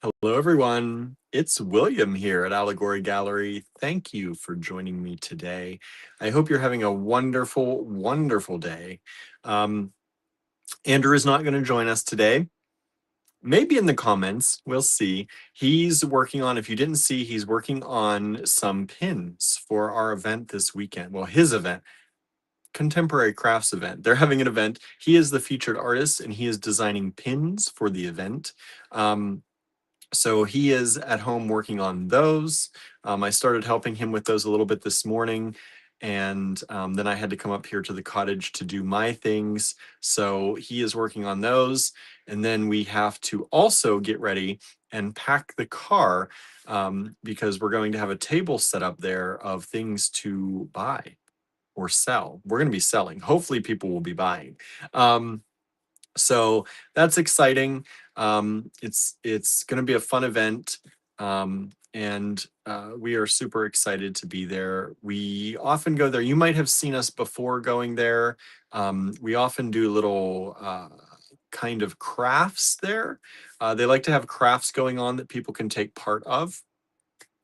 Hello, everyone. It's William here at Allegory Gallery. Thank you for joining me today. I hope you're having a wonderful, wonderful day. Um, Andrew is not going to join us today. Maybe in the comments, we'll see. He's working on, if you didn't see, he's working on some pins for our event this weekend. Well, his event, Contemporary Crafts event. They're having an event. He is the featured artist and he is designing pins for the event. So he is at home working on those. I started helping him with those a little bit this morning. And then I had to come up here to the cottage to do my things. So he is working on those. And then we have to also get ready and pack the car because we're going to have a table set up there of things to buy or sell. We're going to be selling. Hopefully people will be buying. So that's exciting. It's going to be a fun event, and we are super excited to be there. We often go there. You might have seen us before going there. We often do little kind of crafts there. They like to have crafts going on that people can take part of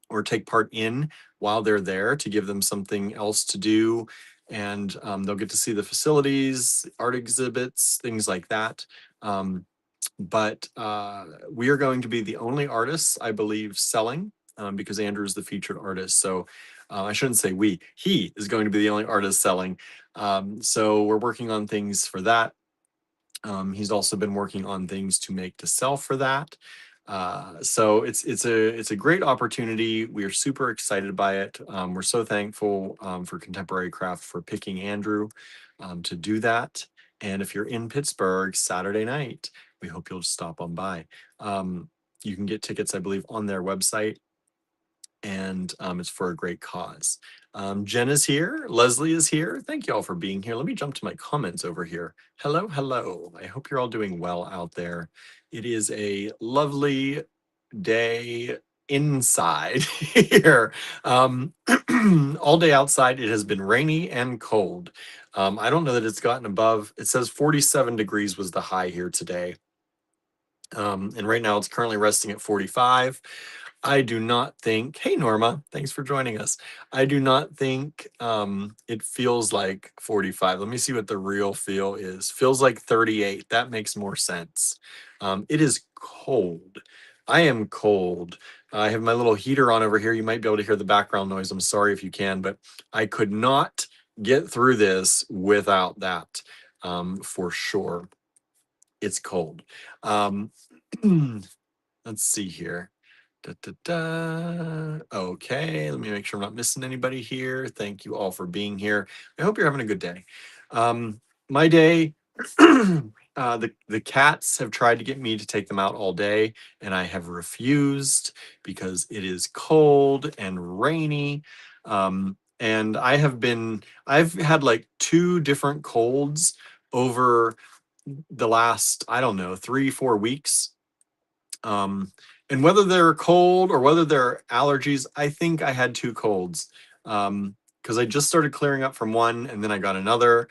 or take part in while they're there to give them something else to do. And they'll get to see the facilities, art exhibits, things like that. But we are going to be the only artists, I believe, selling because Andrew is the featured artist. So I shouldn't say we, he is going to be the only artist selling. So we're working on things for that. He's also been working on things to make to sell for that. So it's a great opportunity. We are super excited by it. We're so thankful for Contemporary Craft for picking Andrew to do that. And if you're in Pittsburgh Saturday night, we hope you'll stop on by. You can get tickets, I believe, on their website, and it's for a great cause. Jen is here. Leslie is here. Thank you all for being here. Let me jump to my comments over here. Hello, hello. I hope you're all doing well out there. It is a lovely day inside here. All day outside, it has been rainy and cold. I don't know that it's gotten above, it says 47 degrees was the high here today. And right now it's currently resting at 45. I do not think, hey Norma, thanks for joining us. I do not think it feels like 45. Let me see what the real feel is. Feels like 38. That makes more sense. It is cold. I am cold. I have my little heater on over here. You might be able to hear the background noise. I'm sorry if you can, but I could not get through this without that for sure. It's cold. Um, let's see here. Da, da, da. Okay, let me make sure I'm not missing anybody here. Thank you all for being here. I hope you're having a good day. My day, the cats have tried to get me to take them out all day, and I have refused because it is cold and rainy. And I've had like 2 different colds over the last, I don't know, 3-4 weeks. And whether they're cold or whether they're allergies, I think I had 2 colds. Because I just started clearing up from one and then I got another.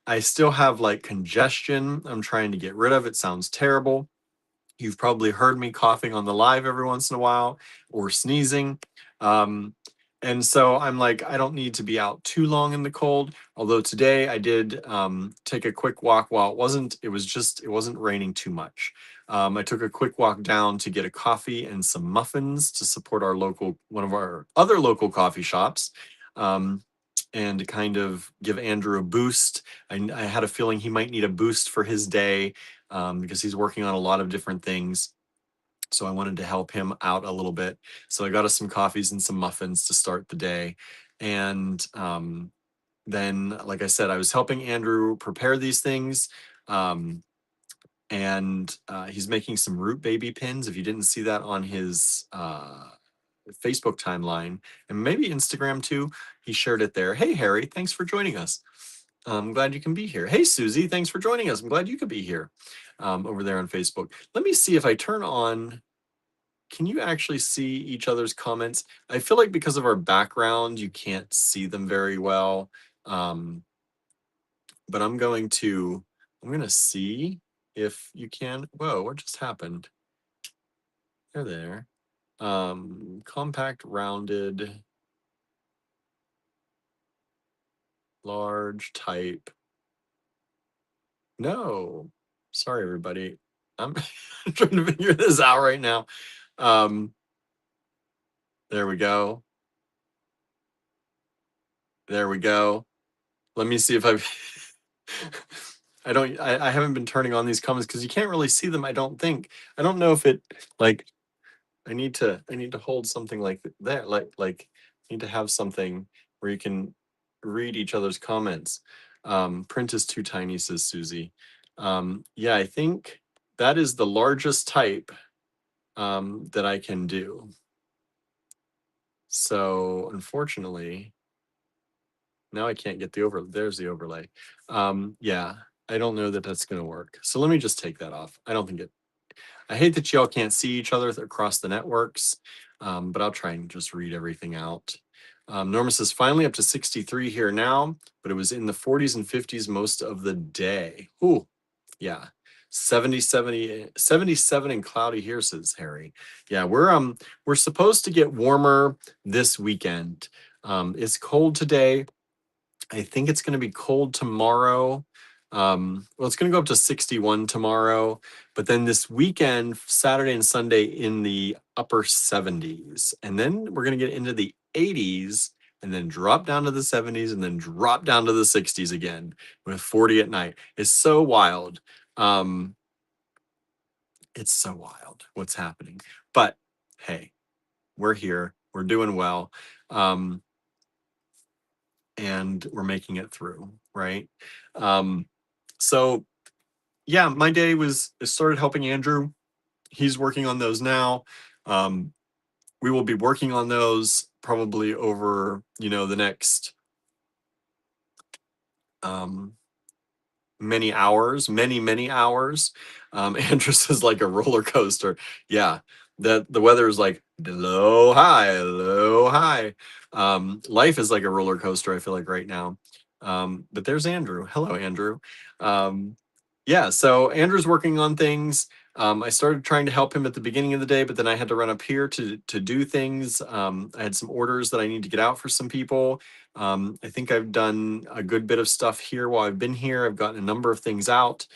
I still have like congestion I'm trying to get rid of. It sounds terrible. You've probably heard me coughing on the live every once in a while or sneezing. Um, and so I'm like, I don't need to be out too long in the cold. Although today I did take a quick walk while it wasn't raining too much. I took a quick walk down to get a coffee and some muffins to support one of our other local coffee shops. And to kind of give Andrew a boost. I had a feeling he might need a boost for his day because he's working on a lot of different things. So I wanted to help him out a little bit. So I got us some coffees and some muffins to start the day. And then, like I said, I was helping Andrew prepare these things. And he's making some root baby pins. If you didn't see that on his Facebook timeline and maybe Instagram too, he shared it there. Hey, Harry, thanks for joining us. I'm glad you can be here. Hey, Susie, thanks for joining us. I'm glad you could be here over there on Facebook. Let me see if I turn on. Can you actually see each other's comments? I feel like because of our background, you can't see them very well. But I'm going to see if you can. Whoa, what just happened? They're there. Compact, rounded, large, type. No. Sorry, everybody. I'm trying to figure this out right now. Um, there we go. There we go. Let me see if I've I haven't been turning on these comments because you can't really see them, I don't think. I don't know if it like I need to hold something like that, like I need to have something where you can read each other's comments. Print is too tiny, says Susie. Yeah, I think that is the largest type that I can do. So unfortunately, now I can't get the there's the overlay. Yeah, I don't know that that's going to work. So let me just take that off. I don't think it, I hate that y'all can't see each other across the networks, but I'll try and just read everything out. Norma says, finally up to 63 here now, but it was in the 40s and 50s most of the day. Ooh, yeah. 77 and cloudy here, says Harry. Yeah, we're supposed to get warmer this weekend. It's cold today. I think it's going to be cold tomorrow. Well, it's going to go up to 61 tomorrow, but then this weekend, Saturday and Sunday, in the upper 70s. And then we're going to get into the 80s and then drop down to the 70s and then drop down to the 60s again with 40 at night. It's so wild. It's so wild what's happening. But hey, we're here. We're doing well. And we're making it through, right? So yeah, my day was started helping Andrew. He's working on those now. We will be working on those probably over, the next um, many hours, many hours. Andrus is like a roller coaster. Yeah, that the weather is like low, high, low, high. Life is like a roller coaster, I feel like right now. But there's Andrew. Hello, Andrew. Yeah, so Andrew's working on things. I started trying to help him at the beginning of the day, but then I had to run up here to do things. I had some orders that I need to get out for some people. I think I've done a good bit of stuff here while I've been here. I've gotten a number of things out.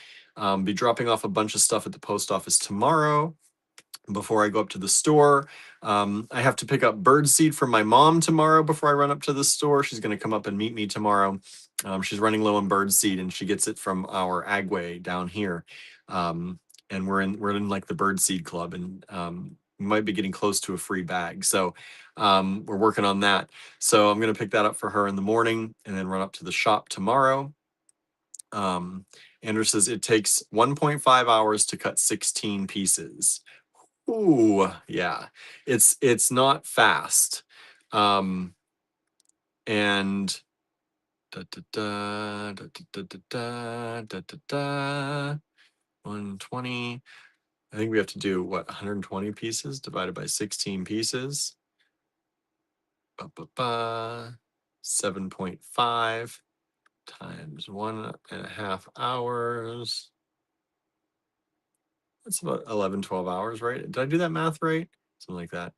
Be dropping off a bunch of stuff at the post office tomorrow before I go up to the store. I have to pick up birdseed from my mom tomorrow before I run up to the store. She's going to come up and meet me tomorrow. She's running low on birdseed and she gets it from our Agway down here. And we're in like the birdseed club and we might be getting close to a free bag. So we're working on that. So I'm going to pick that up for her in the morning and then run up to the shop tomorrow. Andrew says it takes 1.5 hours to cut 16 pieces. Ooh, yeah. It's not fast. And da da da da da da da da da da 120. I think we have to do what, 120 pieces divided by 16 pieces. 7.5 times 1.5 hours. That's about 11, 12 hours, right? Did I do that math right? Something like that.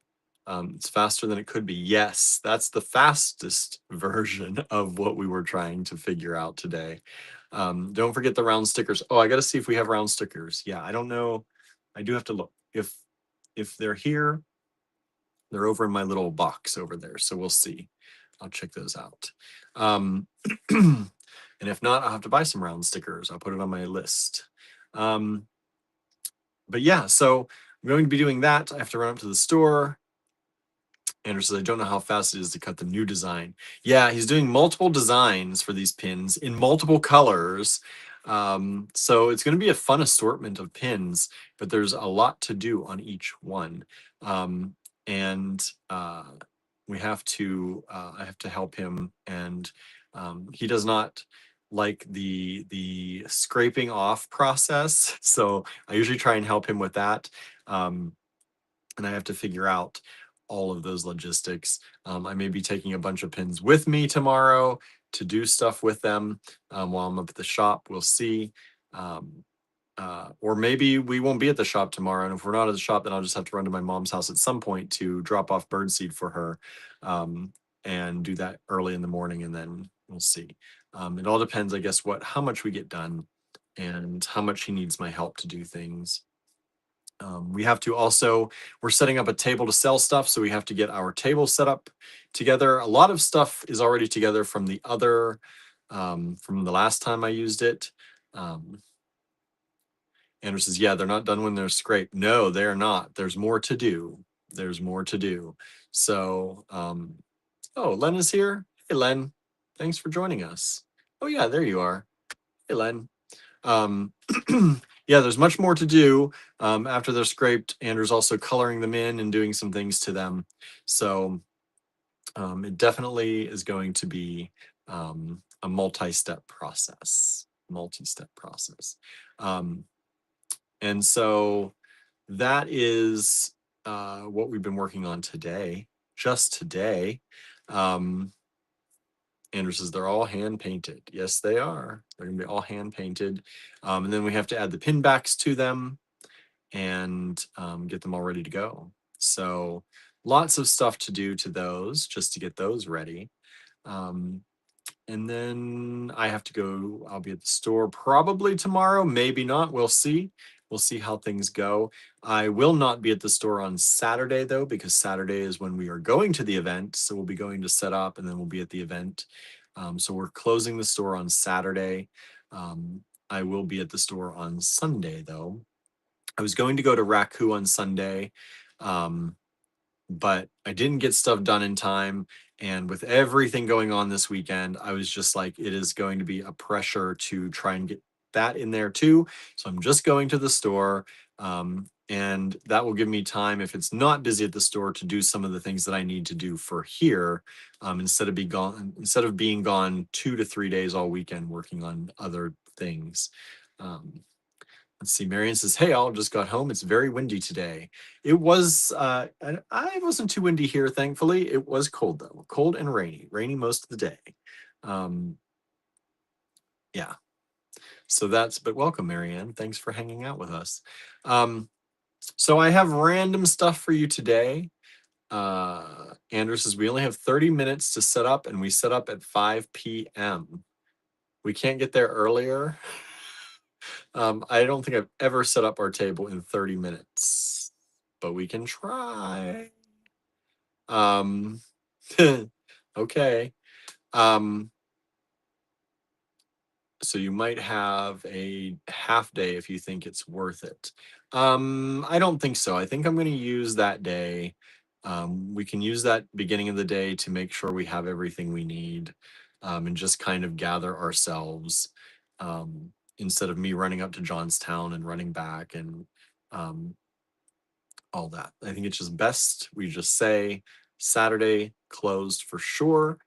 It's faster than it could be. Yes, that's the fastest version of what we were trying to figure out today. Don't forget the round stickers. Oh, I got to see if we have round stickers. Yeah, I don't know. I do have to look. If they're here, they're over in my little box over there. So we'll see. I'll check those out. And if not, I'll have to buy some round stickers. I'll put it on my list. But yeah, so I'm going to be doing that. I have to run up to the store. Andrew says, I don't know how fast it is to cut the new design. Yeah, he's doing multiple designs for these pins in multiple colors. So it's going to be a fun assortment of pins, but there's a lot to do on each one. And we have to, I have to help him. And he does not like the scraping off process. So I usually try and help him with that. And I have to figure out all of those logistics. I may be taking a bunch of pins with me tomorrow to do stuff with them while I'm up at the shop. We'll see. or maybe we won't be at the shop tomorrow. And if we're not at the shop, then I'll just have to run to my mom's house at some point to drop off birdseed for her, um, and do that early in the morning, and then we'll see. It all depends, I guess, how much we get done and how much he needs my help to do things. We have to also, we're setting up a table to sell stuff, so we have to get our table set up together. A lot of stuff is already together from from the last time I used it. Um, Andrew says, yeah, they're not done when they're scraped. No, they're not. There's more to do. There's more to do. So, oh, Len is here. Hey, Len, thanks for joining us. Oh, yeah, there you are. Hey, Len. Um, yeah, there's much more to do. After they're scraped, Andrew's also coloring them in and doing some things to them. So, it definitely is going to be a multi-step process. Multi-step process. And so that is what we've been working on today, just today. Andrew says they're all hand painted. Yes, they are. They're gonna be all hand painted. And then we have to add the pin backs to them and get them all ready to go. So lots of stuff to do to those just to get those ready. Um, and then I have to go, I'll be at the store probably tomorrow, maybe not. We'll see. We'll see how things go. I will not be at the store on Saturday though, because Saturday is when we are going to the event. So we'll be going to set up and then we'll be at the event. So we're closing the store on Saturday. I will be at the store on Sunday though. I was going to go to Raku on Sunday. But I didn't get stuff done in time. And with everything going on this weekend, I was just like, it is going to be a pressure to try and get that in there too. So I'm just going to the store. And that will give me time, if it's not busy at the store, to do some of the things that I need to do for here, instead of being gone 2 to 3 days all weekend working on other things. Um, Let's see. Marion says, "Hey, all just got home. It's very windy today. It was. I wasn't too windy here, thankfully. It was cold though, cold and rainy most of the day. Um, yeah. So that's. But welcome, Marianne. Thanks for hanging out with us. So I have random stuff for you today. Andrew says we only have 30 minutes to set up, and we set up at 5 p.m. We can't get there earlier. I don't think I've ever set up our table in 30 minutes, but we can try. Um, okay. Um, so you might have a half day if you think it's worth it. I don't think so. I think I'm going to use that day. We can use that beginning of the day to make sure we have everything we need, and just kind of gather ourselves, instead of me running up to Johnstown and running back and um, all that. I think it's just best we just say Saturday closed for sure.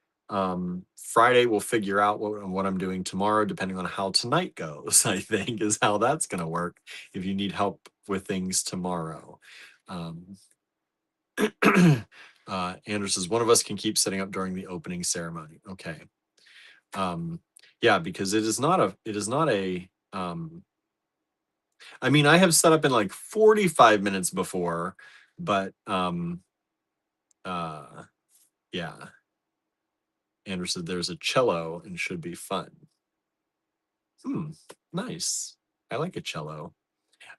Friday we'll figure out what I'm doing tomorrow, depending on how tonight goes. I think is how that's going to work. If you need help with things tomorrow, um, Andrew says one of us can keep setting up during the opening ceremony. Okay. Yeah, because it is not a. I mean, I have set up in like 45 minutes before, but yeah. Andrew said there's a cello and should be fun. Nice. I like a cello.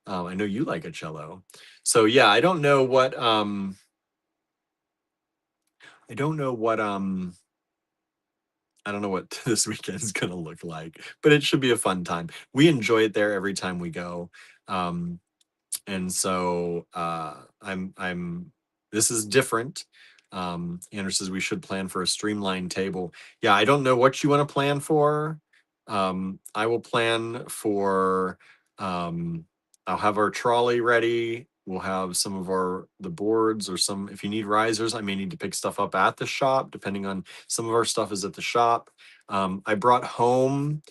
I know you like a cello. So yeah, I don't know what I don't know what I don't know what this weekend is gonna look like, but it should be a fun time. We enjoy it there every time we go. Um and so I'm this is different. Andrew says we should plan for a streamlined table. Yeah, I don't know what you want to plan for. I will plan for I'll have our trolley ready. We'll have some of the boards, or some, if you need risers, I may need to pick stuff up at the shop, depending on, some of our stuff is at the shop. I brought home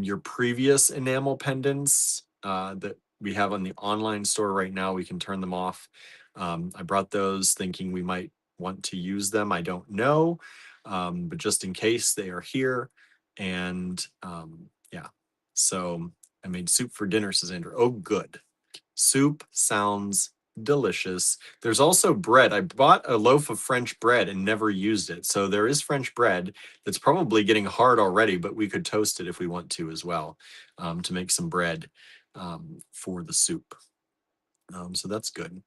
your previous enamel pendants that we have on the online store right now. We can turn them off. I brought those thinking we might want to use them. I don't know, but just in case, they are here. And yeah, so I made soup for dinner, says Andrew. Oh, good. Soup sounds delicious. There's also bread. I bought a loaf of French bread and never used it. So there is French bread that's probably getting hard already, but we could toast it if we want to as well, to make some bread for the soup. So that's good.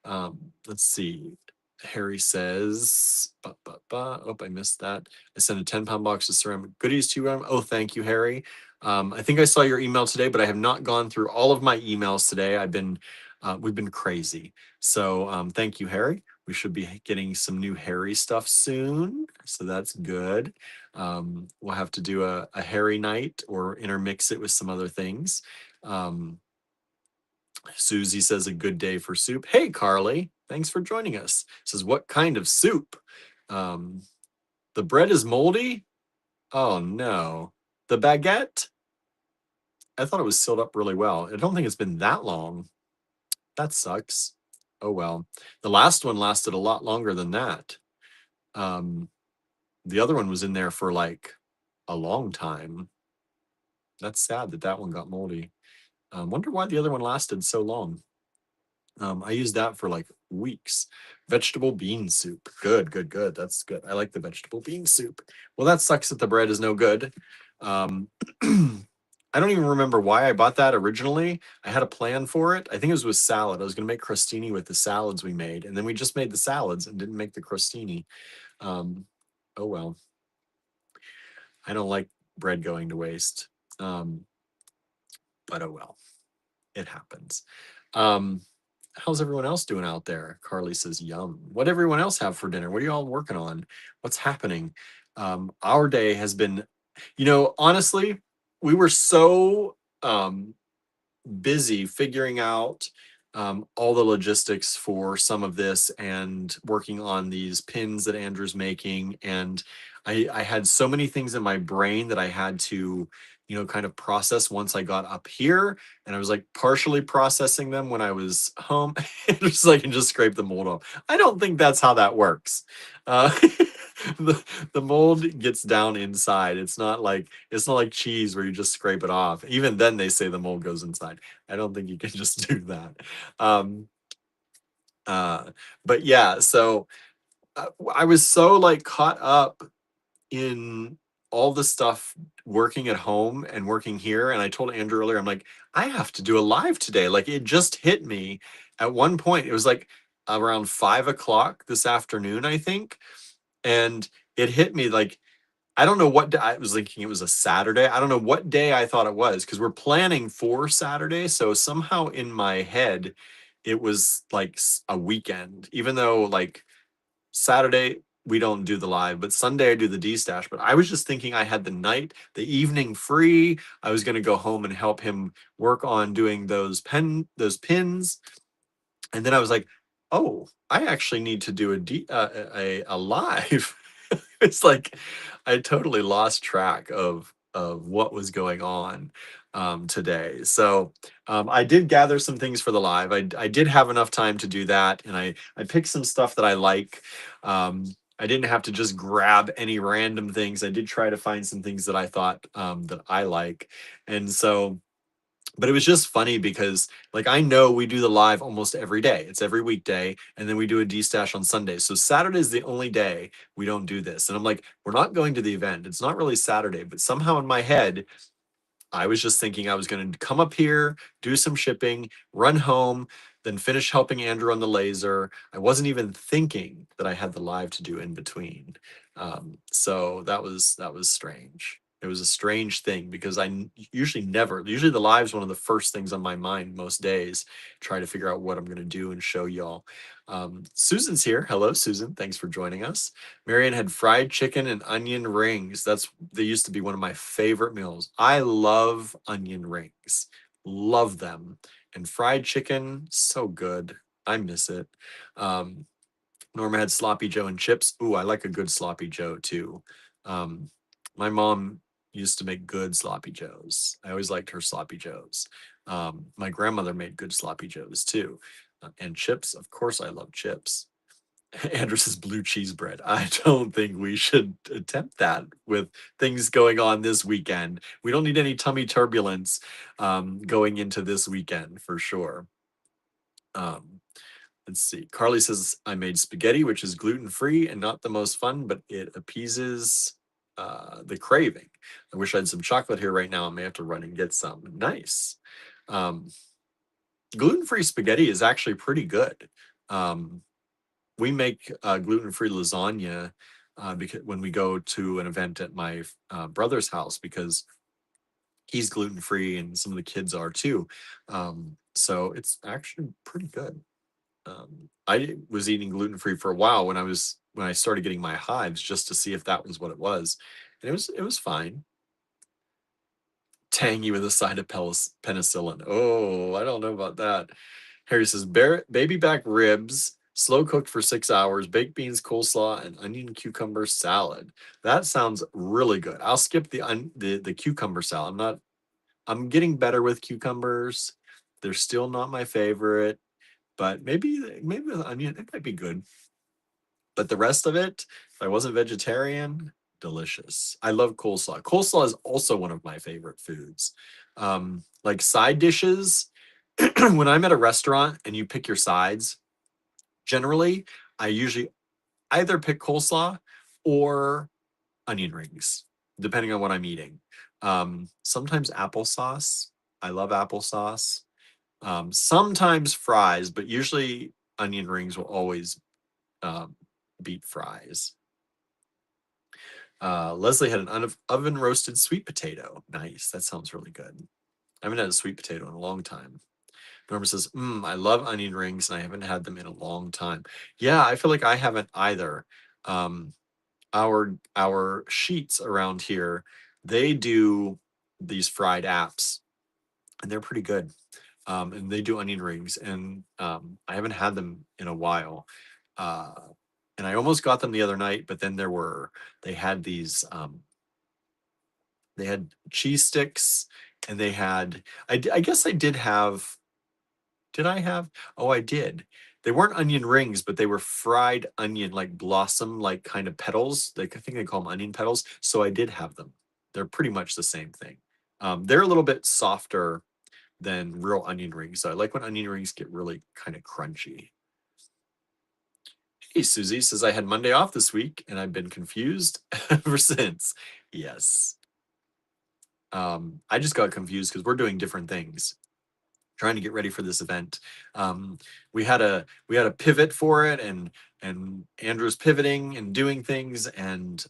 Let's see. Harry says, oh, I missed that. I sent a 10-pound box of ceramic goodies to you. Oh, thank you, Harry. I think I saw your email today, but I have not gone through all of my emails today. We've been crazy. So thank you, Harry. We should be getting some new Harry stuff soon. So that's good. We'll have to do a Harry night or intermix it with some other things. Susie says a good day for soup. Hey, Carly, thanks for joining us. Says, what kind of soup? Um, the bread is moldy. Oh no. The baguette? I thought it was sealed up really well. I don't think it's been that long. That sucks. Oh well. The last one lasted a lot longer than that. The other one was in there for like a long time. That's sad that that one got moldy. Wonder why the other one lasted so long. I used that for like weeks. Vegetable bean soup. Good, good, good. That's good. I like the vegetable bean soup. Well, that sucks that the bread is no good. I don't even remember why I bought that originally. I had a plan for it. I think it was with salad. I was going to make crostini with the salads we made, and then we just made the salads and didn't make the crostini. Oh well. I don't like bread going to waste. But oh well. It happens. How's everyone else doing out there? Carly says, yum. What everyone else have for dinner? What are you all working on? What's happening? Our day has been, honestly, we were so busy figuring out all the logistics for some of this and working on these pins that Andrew's making. And I had so many things in my brain that I had to, kind of process once I got up here. And I was like partially processing them when I was home. Just so I can just scrape the mold off. I don't think that's how that works. Uh, the mold gets down inside. It's not like cheese where you just scrape it off. Even then they say the mold goes inside. I don't think you can just do that. Um, but yeah, so I was so like caught up in all the stuff working at home and working here. And I told Andrew earlier, I'm like, I have to do a live today. Like it just hit me at one point. It was like around 5 o'clock this afternoon, I think. And it hit me like, I don't know what day. I was thinking it was a Saturday. I don't know what day I thought it was because we're planning for Saturday. So somehow in my head, it was like a weekend, even though like Saturday we don't do the live, but Sunday I do the D stash. But I was just thinking I had the evening free. I was going to go home and help him work on doing those pins. And then I was like, oh, I actually need to do a live. It's like I totally lost track of what was going on today. So I did gather some things for the live. I did have enough time to do that, and I picked some stuff that I like. I didn't have to just grab any random things. I did try to find some things that I thought that I like, and so but it was just funny because like I know we do the live almost every day. It's every weekday, and then we do a D stash on Sunday. So Saturday is the only day we don't do this. And I'm like, we're not going to the event. It's not really Saturday, but somehow in my head, I was just thinking I was going to come up here, do some shipping, run home, then finish helping Andrew on the laser. I wasn't even thinking that I had the live to do in between. So that was strange. It was a strange thing because usually the live is one of the first things on my mind most days, try to figure out what I'm going to do and show y'all. Susan's here. Hello, Susan. Thanks for joining us. Marianne had fried chicken and onion rings. They used to be one of my favorite meals. I love onion rings. Love them. And fried chicken, so good. I miss it. Um, Norma had sloppy Joe and chips. Ooh, I like a good sloppy Joe too. Um, my mom used to make good sloppy Joes. I always liked her sloppy Joes. My grandmother made good sloppy Joes too. And chips, of course, I love chips. Andrew's blue cheese bread. I don't think we should attempt that with things going on this weekend. We don't need any tummy turbulence going into this weekend for sure. Um, let's see. Carly says, I made spaghetti, which is gluten-free and not the most fun, but it appeases the craving. I wish I had some chocolate here right now. I may have to run and get some. Nice. Um, gluten-free spaghetti is actually pretty good. We make gluten-free lasagna because when we go to an event at my brother's house, because he's gluten-free and some of the kids are too. So it's actually pretty good. I was eating gluten-free for a while when I started getting my hives, just to see if that was what it was. And it was fine. Tangy with a side of penicillin. Oh, I don't know about that. Harry says, baby back ribs, slow cooked for 6 hours, baked beans, coleslaw, and onion cucumber salad. That sounds really good. I'll skip the cucumber salad. I'm getting better with cucumbers. They're still not my favorite, but maybe with onion, it might be good. But the rest of it, if I wasn't vegetarian, delicious. I love coleslaw. Coleslaw is also one of my favorite foods. Like side dishes, when I'm at a restaurant and you pick your sides, generally, I usually either pick coleslaw or onion rings, depending on what I'm eating. Sometimes applesauce. I love applesauce. Sometimes fries, but usually onion rings will always um, beat fries. Leslie had an oven roasted sweet potato. Nice. That sounds really good. I haven't had a sweet potato in a long time. Norma says, I love onion rings and I haven't had them in a long time. Yeah, I feel like I haven't either. Um, our sheets around here, they do these fried apps and they're pretty good. And they do onion rings and I haven't had them in a while. Uh, and I almost got them the other night, but then they had these they had cheese sticks and they had I guess I did have did I have? Oh, I did. They weren't onion rings, but they were fried onion, like blossom, like kind of petals. Like I think they call them onion petals. So I did have them. They're pretty much the same thing. They're a little bit softer than real onion rings. So I like when onion rings get really kind of crunchy. Hey, Susie says I had Monday off this week and I've been confused ever since. Yes. I just got confused because we're doing different things, trying to get ready for this event. We had a pivot for it, and Andrew's pivoting and doing things, and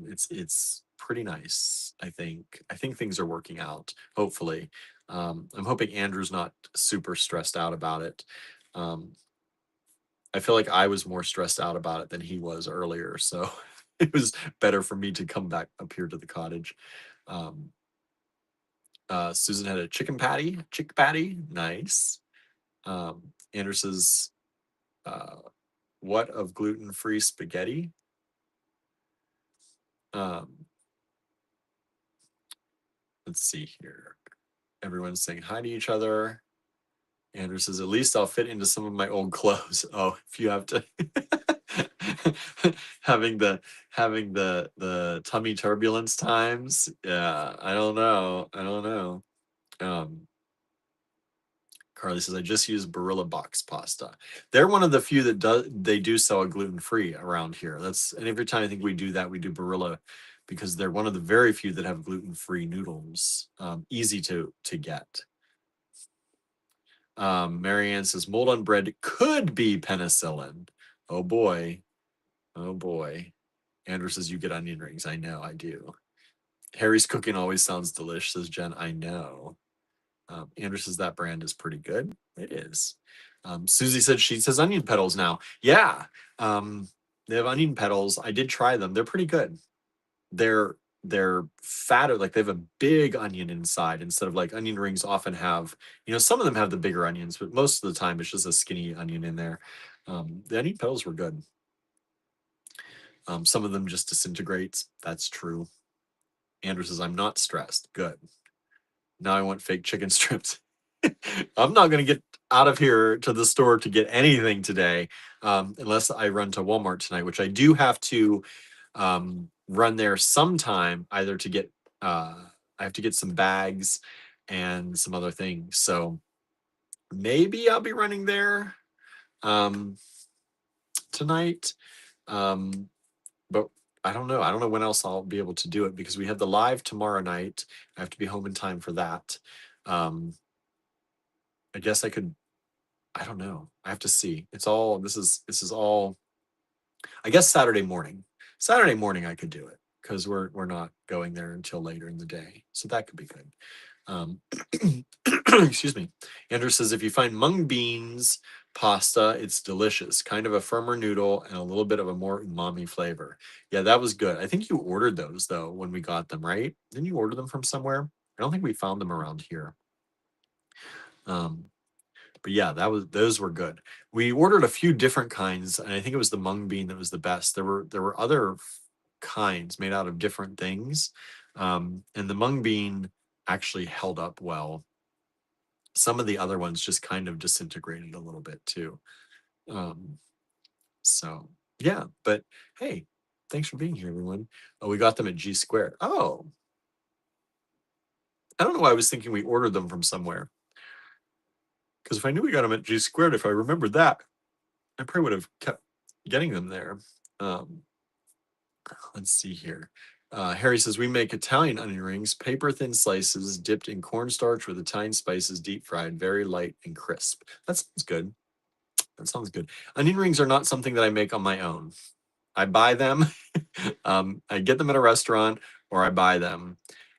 it's pretty nice. I think things are working out. Hopefully, I'm hoping Andrew's not super stressed out about it. Um, I feel like I was more stressed out about it than he was earlier, so it was better for me to come back up here to the cottage. Um, Susan had a chick patty, nice. Andrew says, uh, what of gluten-free spaghetti? Um, let's see here. Everyone's saying hi to each other. Andrew says, at least I'll fit into some of my old clothes. Oh, if you have to having the tummy turbulence times. Yeah, I don't know. I don't know. Um, Carly says, I just use Barilla box pasta. They're one of the few that they do sell a gluten-free around here. And every time I think we do that, we do Barilla because they're one of the very few that have gluten-free noodles. Easy to get. Marianne says, mold on bread could be penicillin. Oh boy. Oh boy. Andrew says, you get onion rings. I know, I do. Harry's cooking always sounds delicious, says Jen. I know. Andrew says that brand is pretty good. It is. Susie said she says onion petals now. Yeah. They have onion petals. I did try them. They're pretty good. They're fatter, like they have a big onion inside instead of like onion rings often have, some of them have the bigger onions, but most of the time it's just a skinny onion in there. The onion petals were good. Some of them just disintegrates. That's true. Andrew says, I'm not stressed. Good. Now I want fake chicken strips. I'm not gonna get out of here to the store to get anything today, unless I run to Walmart tonight, which I do have to run there sometime, either to get I have to get some bags and some other things. So maybe I'll be running there tonight. But I don't know. I don't know when else I'll be able to do it because we have the live tomorrow night. I have to be home in time for that. I guess I could. I don't know. I have to see. It's all. This is all. I guess Saturday morning. Saturday morning I could do it because we're not going there until later in the day, so that could be good. Excuse me. Andrew says if you find mung beans pasta, it's delicious. Kind of a firmer noodle and a little bit of a more umami flavor. Yeah, that was good. I think you ordered those though when we got them, right? Didn't you order them from somewhere? I don't think we found them around here. Um, but yeah, those were good. We ordered a few different kinds, and I think it was the mung bean that was the best. There were other kinds made out of different things, and the mung bean actually held up well. Some of the other ones just kind of disintegrated a little bit too. Um, so yeah, but hey, thanks for being here, everyone. Oh, we got them at G Squared. Oh, I don't know why I was thinking we ordered them from somewhere. Because if I knew we got them at G Squared, if I remembered that, I probably would have kept getting them there. Um, let's see here. Harry says we make Italian onion rings, paper thin slices dipped in cornstarch with Italian spices, deep fried, very light and crisp. That sounds good. That sounds good. Onion rings are not something that I make on my own. I buy them. I get them at a restaurant or I buy them.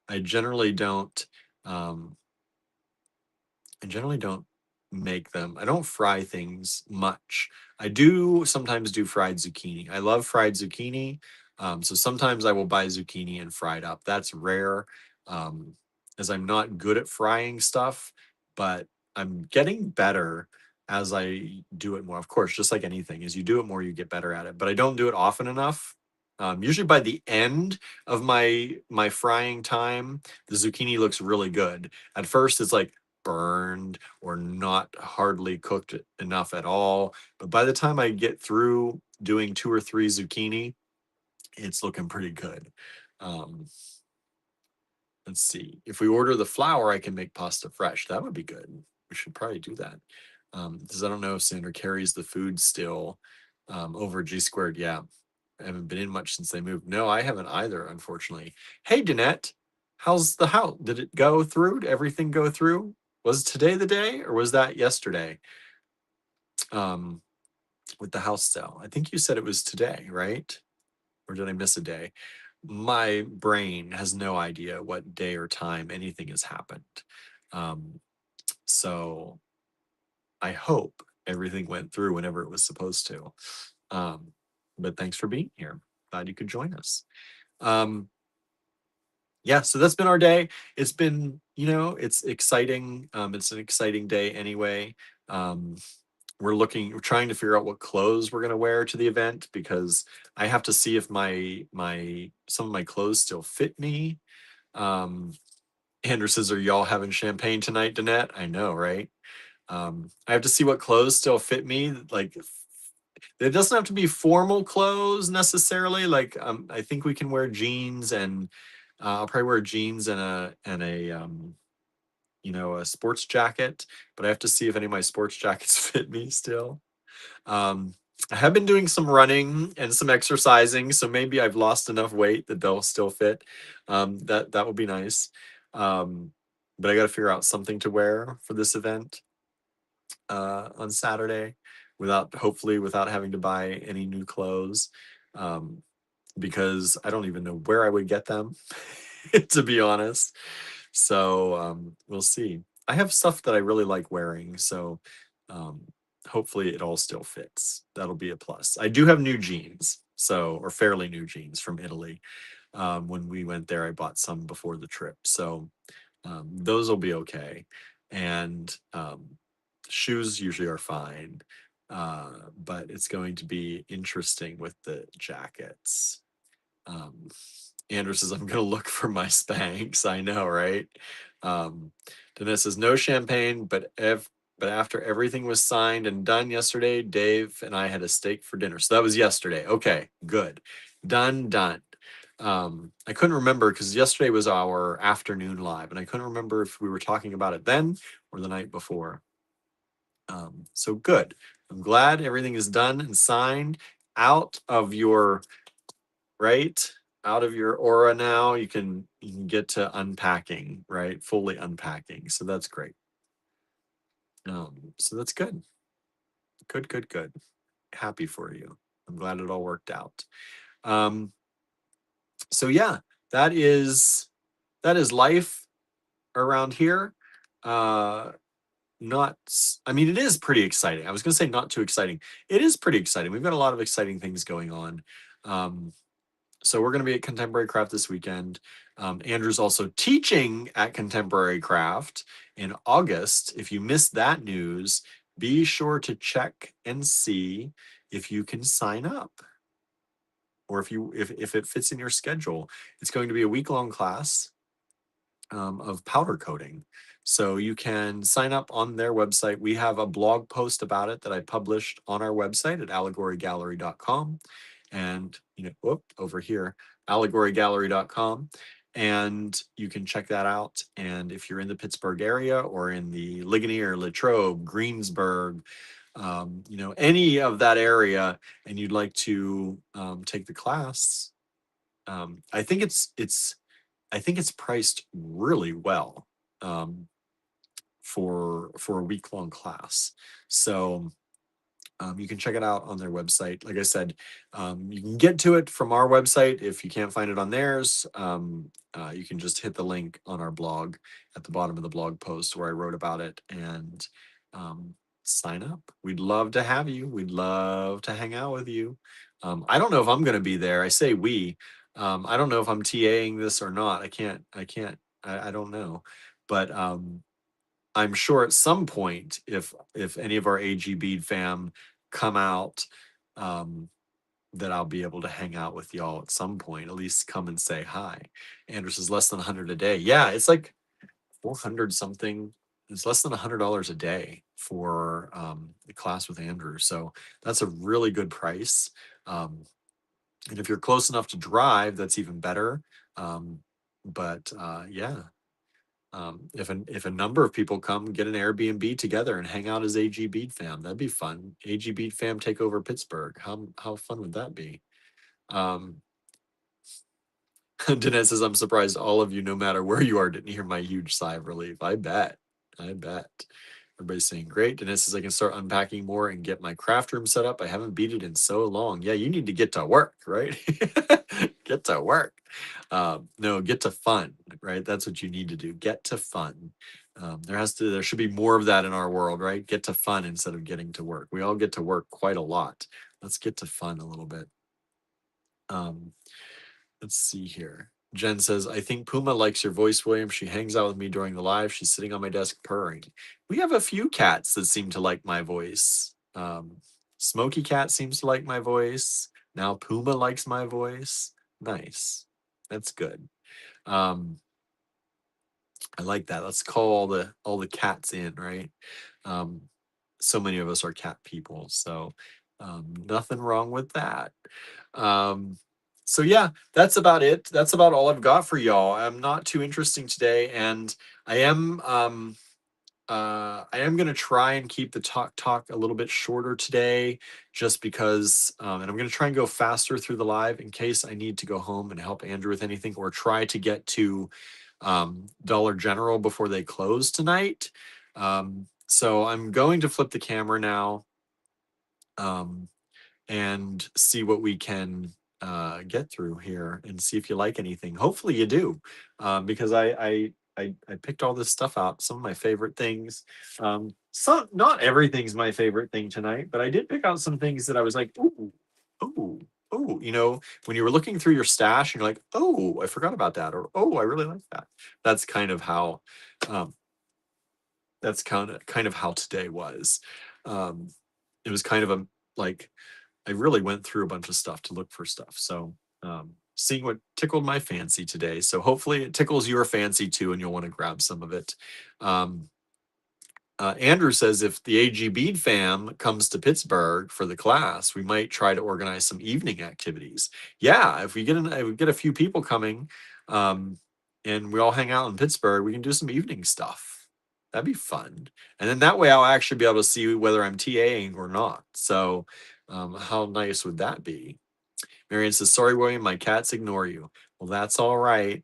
I generally don't. Um, I generally don't make them. I don't fry things much. I do sometimes do fried zucchini. I love fried zucchini. So sometimes I will buy zucchini and fry it up. That's rare, um, as I'm not good at frying stuff, but I'm getting better as I do it more. Of course, just like anything, as you do it more, you get better at it. But I don't do it often enough. Usually by the end of my frying time, the zucchini looks really good. At first, it's like burned or not hardly cooked enough at all. But by the time I get through doing 2 or 3 zucchini, it's looking pretty good. Um, let's see. If we order the flour, I can make pasta fresh. That would be good. We should probably do that. Because I don't know if Sandra carries the food still over G Squared. Yeah. I haven't been in much since they moved. No, I haven't either, unfortunately. Hey, Danette, how's the house? Did it go through? Did everything go through? Was today the day or was that yesterday? Um, with the house sale. I think you said it was today, right? Or did I miss a day? My brain has no idea what day or time anything has happened. Um, so I hope everything went through whenever it was supposed to. Um, but thanks for being here. Glad you could join us. Um, yeah, so that's been our day. It's been, it's exciting. It's an exciting day anyway. Um, we're trying to figure out what clothes we're gonna wear to the event because I have to see if some of my clothes still fit me. Um, Andrew says, "Are y'all having champagne tonight, Danette?" I know, right? I have to see what clothes still fit me. Like, it doesn't have to be formal clothes necessarily. Like, I think we can wear jeans and I'll probably wear jeans and a sports jacket. But I have to see if any of my sports jackets fit me still. Um, I have been doing some running and some exercising, so maybe I've lost enough weight that they'll still fit. That would be nice. But I got to figure out something to wear for this event on Saturday, hopefully without having to buy any new clothes, um, because I don't even know where I would get them, to be honest. So we'll see. I have stuff that I really like wearing, so um, hopefully it all still fits. That'll be a plus. I do have new jeans, or fairly new jeans from Italy. When we went there, I bought some before the trip, so those will be okay. And shoes usually are fine, but it's going to be interesting with the jackets. Um, Andrew says, I'm going to look for my Spanx. I know, right? Um, Dennis says, no champagne, but But after everything was signed and done yesterday, Dave and I had a steak for dinner. So that was yesterday. Okay, good. Done, done. I couldn't remember because yesterday was our afternoon live, and I couldn't remember if we were talking about it then or the night before. So good. I'm glad everything is done and signed out of your right out of your aura now. You can get to unpacking, right? Fully unpacking. So that's great. So that's good. Good, good, good. Happy for you. I'm glad it all worked out. Um, so yeah, that is life around here. Uh, not, I mean, it is pretty exciting. I was going to say not too exciting. It is pretty exciting. We've got a lot of exciting things going on. So we're going to be at Contemporary Craft this weekend. Andrew's also teaching at Contemporary Craft in August. If you missed that news, be sure to check and see if you can sign up, or if it fits in your schedule. It's going to be a week-long class of powder coating. So you can sign up on their website. We have a blog post about it that I published on our website at allegorygallery.com. And, over here, allegorygallery.com. And you can check that out. And if you're in the Pittsburgh area or in the Ligonier, Latrobe, Greensburg, any of that area, and you'd like to take the class, I think it's priced really well for a week-long class. So you can check it out on their website. Like I said, you can get to it from our website. If you can't find it on theirs, you can just hit the link on our blog at the bottom of the blog post where I wrote about it, and sign up. We'd love to have you. We'd love to hang out with you. I don't know if I'm going to be there. I say we. I don't know if I'm TAing this or not. I don't know. But I'm sure at some point, if any of our AG Bead fam come out, that I'll be able to hang out with y'all at some point. At least come and say hi. Andrew says less than 100 a day. Yeah, it's like 400 something. It's less than $100 a day for the class with Andrew. So that's a really good price. And if you're close enough to drive, that's even better. But yeah, if a number of people come, get an Airbnb together and hang out as AG Bead fam, that'd be fun. AG Bead fam take over Pittsburgh. How fun would that be? Um, Danette says, I'm surprised all of you, no matter where you are, didn't hear my huge sigh of relief. I bet. I bet. Everybody's saying great. Dennis says I can start unpacking more and get my craft room set up. I haven't beaded in so long. Yeah, you need to get to work, right? Get to work. No, get to fun, right? That's what you need to do. Get to fun. There should be more of that in our world, right? Get to fun instead of getting to work. We all get to work quite a lot. Let's get to fun a little bit. Let's see here. Jen says, I think Puma likes your voice, William. She hangs out with me during the live. She's sitting on my desk purring. We have a few cats that seem to like my voice. Smoky Cat seems to like my voice. Now Puma likes my voice. Nice. That's good. I like that. Let's call all the cats in, right? So many of us are cat people, so nothing wrong with that. So yeah, that's about it. That's about all I've got for y'all. I'm not too interesting today, and I am going to try and keep the talk a little bit shorter today, just because, and I'm going to try and go faster through the live in case I need to go home and help Andrew with anything, or try to get to Dollar General before they close tonight. So I'm going to flip the camera now and see what we can get through here and see if you like anything. Hopefully you do, because I picked all this stuff out, some of my favorite things. Some, not everything's my favorite thing tonight, but I did pick out some things that I was like, ooh, ooh, oh, when you were looking through your stash and you're like, oh, I forgot about that, or oh, I really like that. That's kind of how how today was. It was kind of a like I really went through a bunch of stuff to look for stuff. So seeing what tickled my fancy today. So hopefully it tickles your fancy too, and you'll want to grab some of it. Andrew says if the AG Bead fam comes to Pittsburgh for the class, we might try to organize some evening activities. Yeah, if we get a few people coming, um, and we all hang out in Pittsburgh, we can do some evening stuff. That'd be fun. And then that way I'll actually be able to see whether I'm TAing or not. So how nice would that be? Marion says, sorry, William, my cats ignore you. Well, that's all right.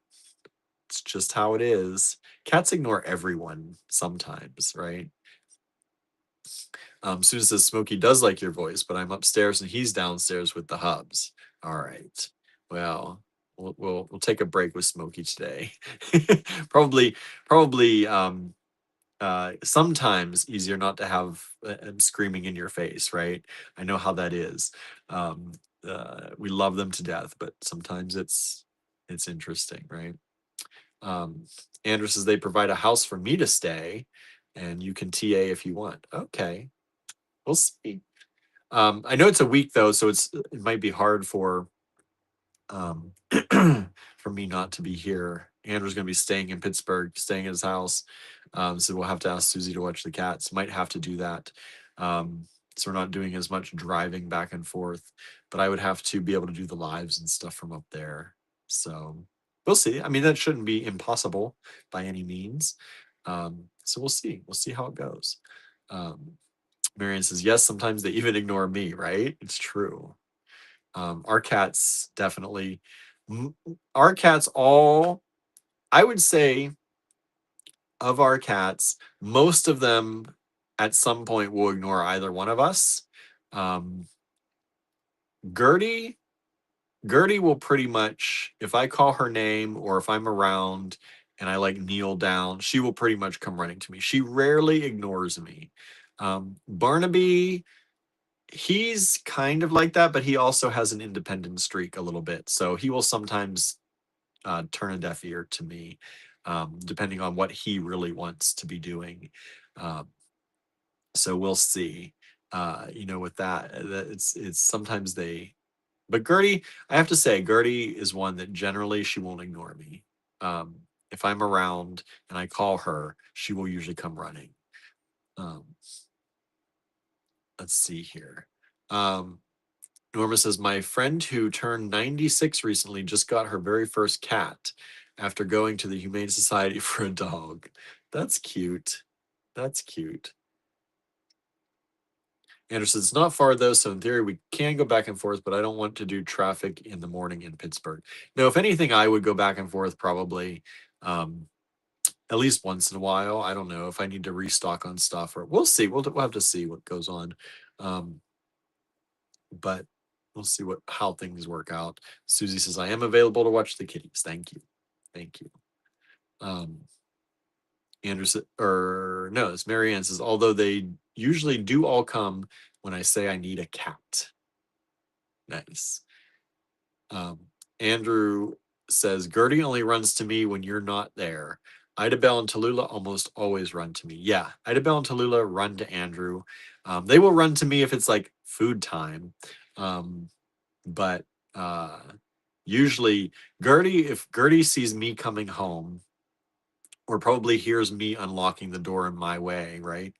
It's just how it is. Cats ignore everyone sometimes, right? Susan says Smokey does like your voice, but I'm upstairs and he's downstairs with the hubs. All right. Well, we'll take a break with Smokey today. Probably sometimes easier not to have screaming in your face, right? I know how that is. Um, we love them to death, but sometimes it's interesting, right? Um, Andrew says they provide a house for me to stay, and you can TA if you want. Okay, we'll see. I know it's a week though, so it might be hard um, for me not to be here. Andrew's going to be staying in Pittsburgh, staying at his house. So we'll have to ask Susie to watch the cats. Might have to do that. So we're not doing as much driving back and forth, but I would have to be able to do the lives and stuff from up there. So we'll see. I mean, that shouldn't be impossible by any means. So we'll see. We'll see how it goes. Um, Marion says, yes, sometimes they even ignore me, right? It's true. Our cats definitely, our cats all, I would say of our cats, most of them at some point will ignore either one of us. Um, Gertie, Gertie will pretty much, if I call her name or if I'm around and I like kneel down, she will pretty much come running to me. She rarely ignores me. Barnaby, he's kind of like that, but he also has an independent streak a little bit. So he will sometimes turn a deaf ear to me, depending on what he really wants to be doing. Um, so we'll see. With that it's sometimes but Gertie, I have to say, Gertie is one that generally she won't ignore me. Um, if I'm around and I call her, she will usually come running. Um, let's see here. Um, Norma says, my friend who turned 96 recently just got her very first cat after going to the Humane Society for a dog. That's cute. That's cute. Anderson, it's not far though, so in theory we can go back and forth, but I don't want to do traffic in the morning in Pittsburgh. No, if anything, I would go back and forth probably um, at least once in a while. I don't know if I need to restock on stuff or we'll see. We'll have to see what goes on. Um, but we'll see how things work out. Susie says, I am available to watch the kitties. Thank you. Thank you. Um, Anderson, or no, it's Marianne says, although they usually do all come when I say I need a cat. Nice. Um, Andrew says, Gertie only runs to me when you're not there. Idabelle and Tallulah almost always run to me. Yeah, Idabelle and Tallulah run to Andrew. They will run to me if it's like food time. Um, but usually if Gertie sees me coming home or probably hears me unlocking the door in my way, right?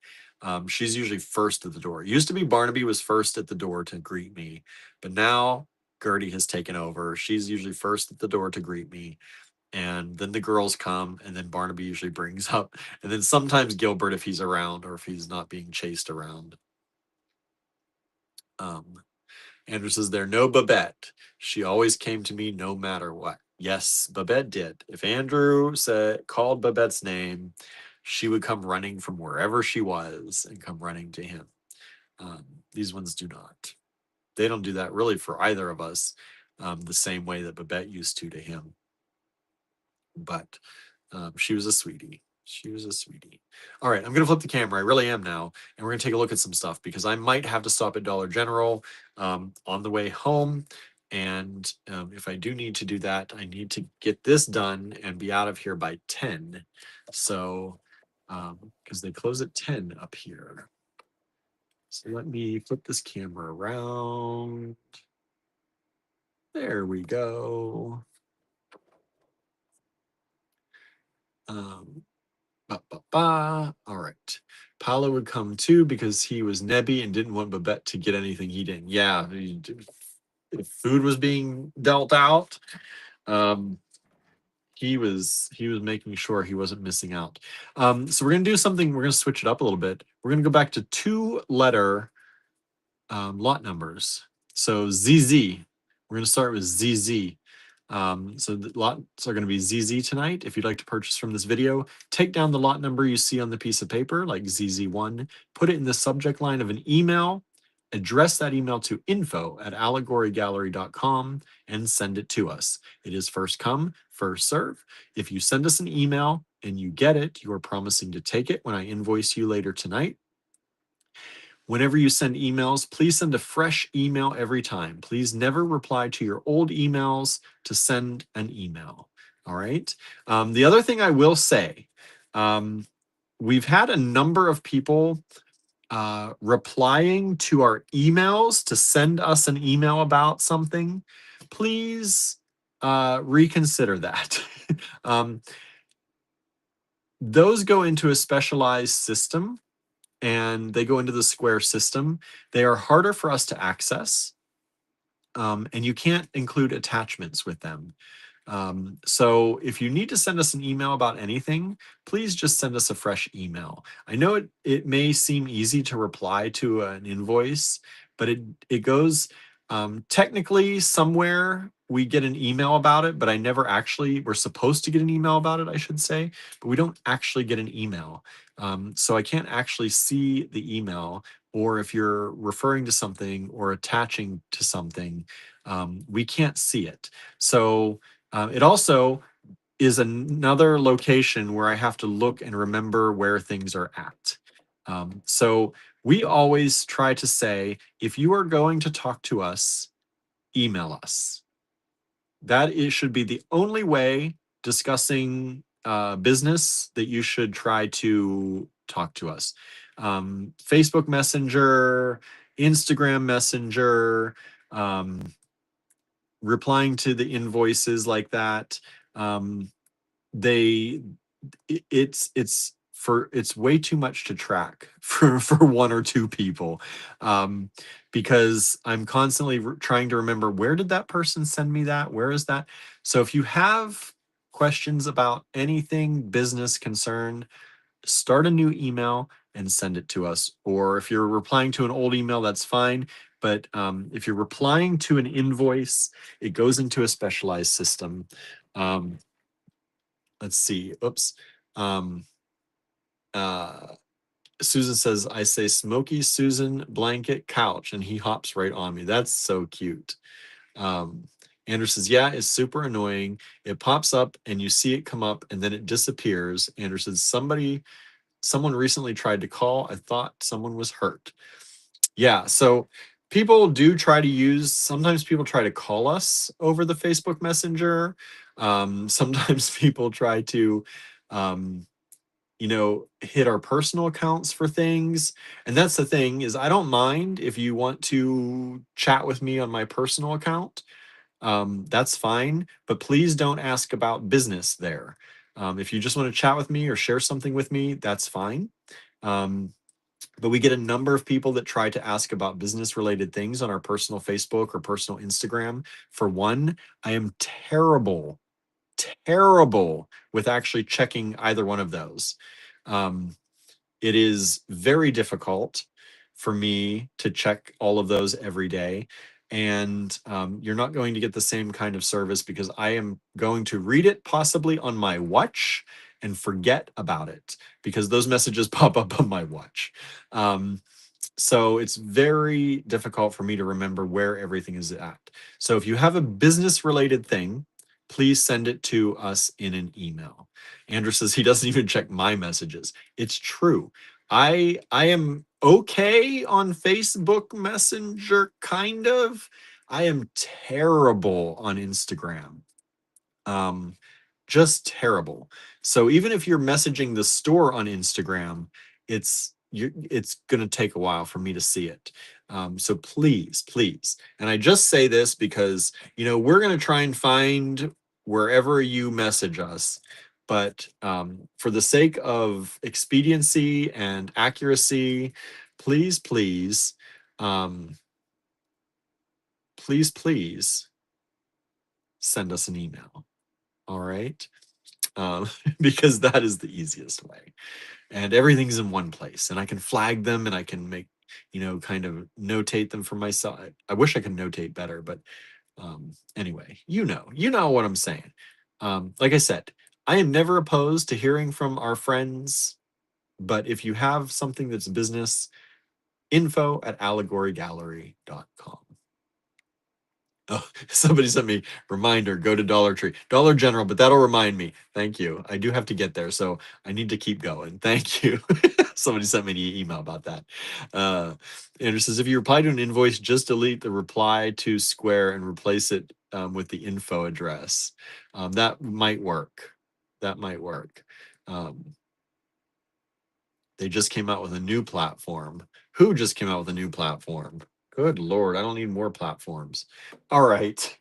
She's usually first at the door. It used to be Barnaby was first at the door to greet me, but now Gertie has taken over. She's usually first at the door to greet me. And then the girls come, and then Barnaby usually brings up, and then sometimes Gilbert if he's around or if he's not being chased around. Um, Andrew says, there no Babette. She always came to me no matter what. Yes, Babette did. If Andrew called Babette's name, she would come running from wherever she was and come running to him. These ones do not. They don't do that really for either of us the same way that Babette used to him. But she was a sweetie. She was a sweetie. All right, I'm gonna flip the camera. I really am now, and we're gonna take a look at some stuff because I might have to stop at Dollar General on the way home. And if I do need to do that, I need to get this done and be out of here by 10. So, because they close at 10 up here. So let me flip this camera around. There we go. Um, All right. Paolo would come too because he was nebby and didn't want Babette to get anything he didn't. Yeah, if food was being dealt out, um, he was making sure he wasn't missing out. So we're gonna do something. We're gonna switch it up a little bit. We're gonna go back to 2-letter lot numbers. So ZZ. We're gonna start with ZZ. So the lots are going to be ZZ tonight. If you'd like to purchase from this video, take down the lot number you see on the piece of paper, like ZZ1, put it in the subject line of an email, address that email to info@allegorygallery.com, and send it to us. It is first come, first serve. If you send us an email and you get it, you are promising to take it when I invoice you later tonight. Whenever you send emails, please send a fresh email every time. Please never reply to your old emails to send an email. All right. The other thing I will say, we've had a number of people replying to our emails to send us an email about something. Please reconsider that. Those go into a specialized system, and they go into the Square system. They are harder for us to access, and you can't include attachments with them. So if you need to send us an email about anything, please just send us a fresh email. I know it may seem easy to reply to an invoice, but it goes technically somewhere we get an email about it, but we're supposed to get an email about it, I should say, but we don't actually get an email. So I can't actually see the email, or if you're referring to something or attaching to something, we can't see it. So it also is another location where I have to look and remember where things are at. So we always try to say, if you are going to talk to us, email us. Should be the only way discussing business that you should try to talk to us. Facebook Messenger, Instagram Messenger, replying to the invoices like that. It's way too much to track for 1 or 2 people, because I'm constantly trying to remember, where did that person send me that? Where is that? So if you have questions about anything business concerned, start a new email and send it to us. Or if you're replying to an old email, that's fine. But if you're replying to an invoice, it goes into a specialized system. Let's see. Oops. Susan says, I say Smoky Susan blanket couch, and he hops right on me. That's so cute. Andrew says, yeah, it's super annoying. It pops up and you see it come up and then it disappears. Andrew says, someone recently tried to call. I thought someone was hurt. Yeah, so people do sometimes people try to call us over the Facebook Messenger. Sometimes people try to hit our personal accounts for things. And that's the thing, is I don't mind if you want to chat with me on my personal account. That's fine, but please don't ask about business there. If you just want to chat with me or share something with me, that's fine. But we get a number of people that try to ask about business related things on our personal Facebook or personal Instagram. For one, I am terrible with actually checking either one of those. It is very difficult for me to check all of those every day. And you're not going to get the same kind of service, because I am going to read it possibly on my watch and forget about it, because those messages pop up on my watch. So it's very difficult for me to remember where everything is at. So if you have a business related thing, please send it to us in an email. Andrew says he doesn't even check my messages. It's true. I am okay on Facebook Messenger, kind of. I am terrible on Instagram. Just terrible. So even if you're messaging the store on Instagram, it's going to take a while for me to see it. So please, and I just say this because we're going to try and find wherever you message us. But for the sake of expediency and accuracy, please, please, please send us an email. All right. Because that is the easiest way. And everything's in one place. And I can flag them and I can make, kind of notate them for myself. I wish I could notate better, but anyway, you know what I'm saying. Like I said, I am never opposed to hearing from our friends, but if you have something that's business, info@allegorygallery.com. Oh, somebody sent me reminder, go to Dollar Tree, Dollar General, but that'll remind me. Thank you. I do have to get there, so I need to keep going. Thank you. Somebody sent me an email about that. Andrew says, if you reply to an invoice, just delete the reply to square and replace it with the info address. That might work. That might work. They just came out with a new platform. Who just came out with a new platform? Good Lord, I don't need more platforms. All right.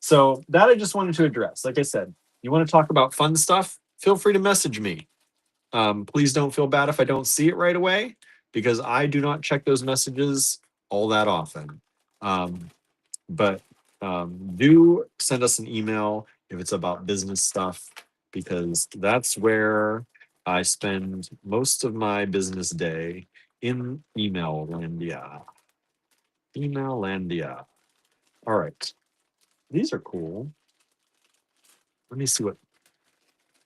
So that I just wanted to address. Like I said, you want to talk about fun stuff? Feel free to message me. Please don't feel bad if I don't see it right away, because I do not check those messages all that often. But do send us an email if it's about business stuff, because that's where I spend most of my business day, in Emailandia. Emailandia. All right. These are cool. Let me see what.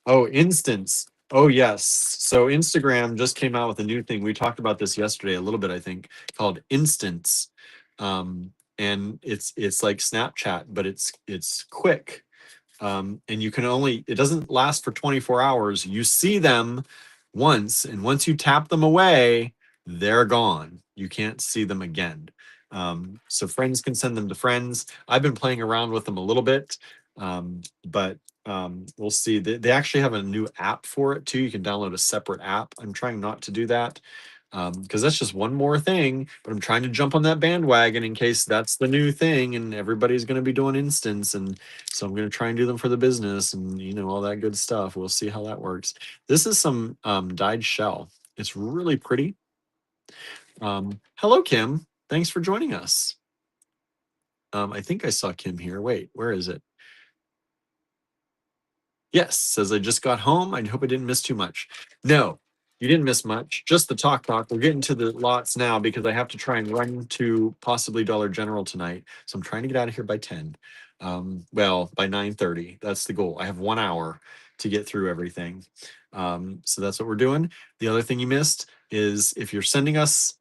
Oh, instance. Oh, yes. So Instagram just came out with a new thing. We talked about this yesterday a little bit, I think, called Instance. And it's like Snapchat, but it's quick. And you can only, it doesn't last for 24 hours. You see them once, and once you tap them away, they're gone. You can't see them again. So friends can send them to friends. I've been playing around with them a little bit, but we'll see. They actually have a new app for it too. You can download a separate app. I'm trying not to do that, because that's just one more thing, but I'm trying to jump on that bandwagon in case that's the new thing and everybody's going to be doing instance. And so I'm going to try and do them for the business and, all that good stuff. We'll see how that works. This is some dyed shell. It's really pretty. Hello, Kim. Thanks for joining us. I think I saw Kim here. Wait, where is it? Yes, says I just got home. I hope I didn't miss too much. No, you didn't miss much. Just the talk. We're getting to the lots now because I have to try and run to possibly Dollar General tonight. So I'm trying to get out of here by 10. Well, by 9:30. That's the goal. I have 1 hour to get through everything. So that's what we're doing. The other thing you missed is, if you're sending us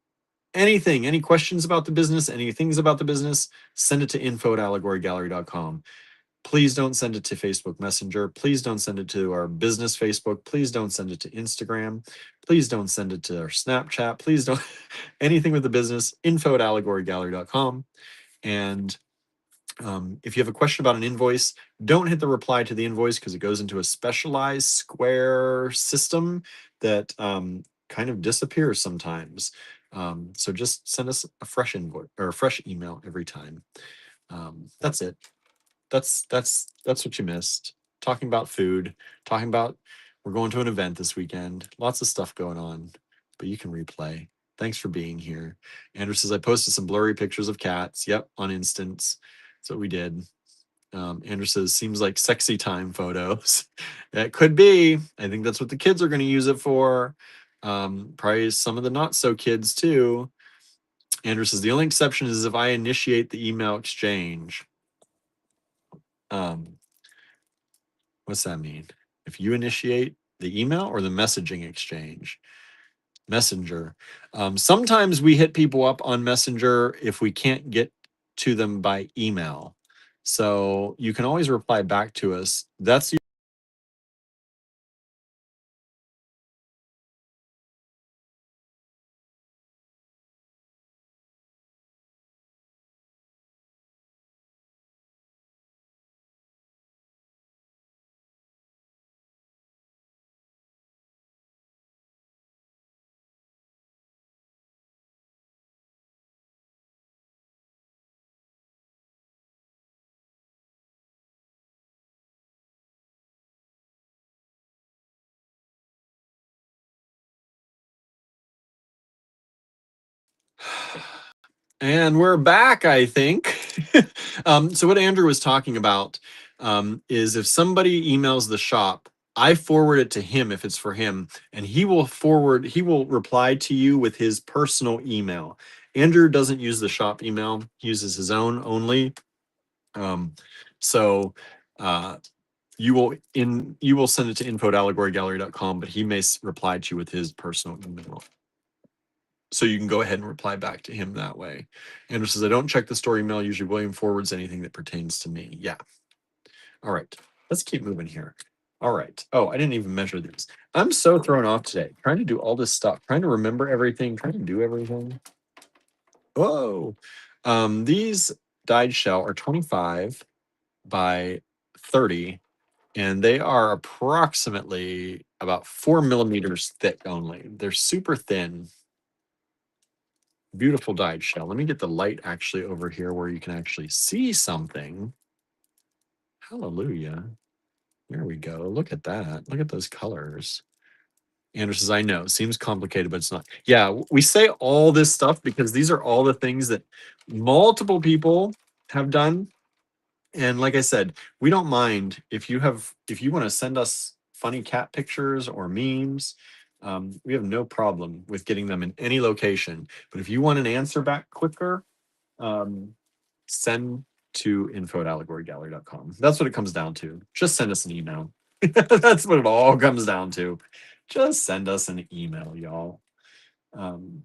anything, any questions about the business, any things about the business, send it to info@allegorygallery.com. Please don't send it to Facebook Messenger. Please don't send it to our business Facebook. Please don't send it to Instagram. Please don't send it to our Snapchat. Please don't anything with the business, info@allegorygallery.com. And if you have a question about an invoice, don't hit the reply to the invoice, because it goes into a specialized square system that kind of disappears sometimes. So just send us a fresh invoice or a fresh email every time. That's it. That's what you missed. Talking about food, talking about, we're going to an event this weekend. Lots of stuff going on, but you can replay. Thanks for being here. Andrew says, I posted some blurry pictures of cats. Yep, on Instance. That's what we did. Andrew says, seems like sexy time photos. That could be. I think that's what the kids are going to use it for. Probably some of the not so kids too. Andrew says, the only exception is if I initiate the email exchange. Um, What's that mean? If you initiate the email or the messaging exchange? Messenger. Sometimes we hit people up on Messenger if we can't get to them by email. So you can always reply back to us. That's And we're back, I think. So what Andrew was talking about is if somebody emails the shop, I forward it to him if it's for him, and he will reply to you with his personal email. Andrew doesn't use the shop email, he uses his own only. So uh, you will send it to info@allegorygallery.com, but he may reply to you with his personal email. So you can go ahead and reply back to him that way. Andrew says, I don't check the store email. Usually William forwards anything that pertains to me. Yeah. All right. Let's keep moving here. All right. Oh, I didn't even measure these. I'm so thrown off today, trying to do all this stuff, trying to remember everything, trying to do everything. Whoa. These dyed shell are 25 by 30, and they are approximately about 4 millimeters thick only. They're super thin. Beautiful dyed shell. Let me get the light actually over here where you can actually see something. Hallelujah. There we go. Look at that. Look at those colors. Andrew says, I know, seems complicated, but it's not. Yeah, we say all this stuff because these are all the things that multiple people have done. And like I said, we don't mind if you want to send us funny cat pictures or memes. We have no problem with getting them in any location. But if you want an answer back quicker, send to info@allegorygallery.com. That's what it comes down to. Just send us an email. That's what it all comes down to. Just send us an email, y'all. All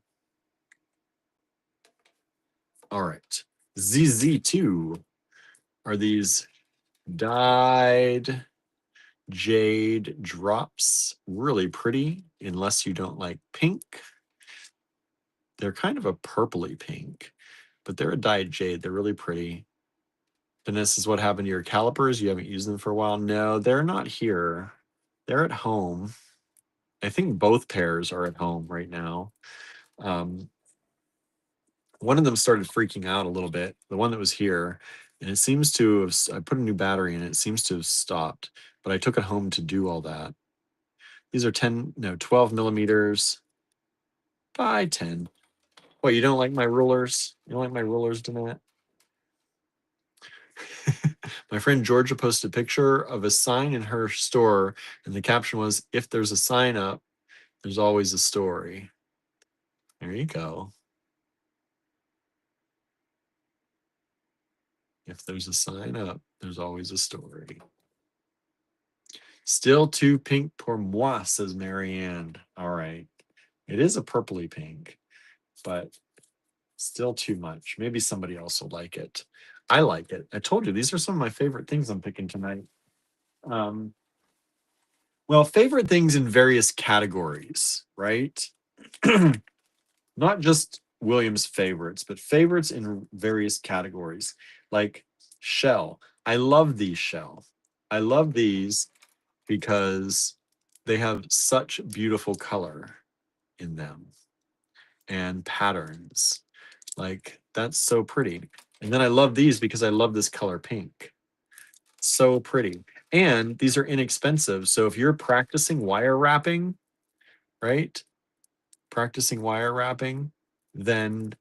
right. ZZ2 are these dyed jade drops. Really pretty, unless you don't like pink. They're kind of a purpley pink, but they're a dyed jade. They're really pretty. And this is what happened to your calipers. You haven't used them for a while. No, they're not here. They're at home. I think both pairs are at home right now. One of them started freaking out a little bit, the one that was here, and it seems to have, I put a new battery in it, it seems to have stopped, but I took it home to do all that. These are 12 millimeters by 10. What, you don't like my rulers? You don't like my rulers, Danette? My friend Georgia posted a picture of a sign in her store, and the caption was, if there's a sign up, there's always a story. There you go. If there's a sign up, there's always a story. Still too pink pour moi, says Marianne. All right. It is a purpley pink, but still too much. Maybe somebody else will like it. I like it. I told you, these are some of my favorite things I'm picking tonight. Well, favorite things in various categories, right? Not just Williams favorites, but favorites in various categories, like shell. I love these shell. I love these because they have such beautiful color in them and patterns. Like, that's so pretty. And then I love these because I love this color pink. So pretty. And these are inexpensive. So if you're practicing wire wrapping, right? Practicing wire wrapping, then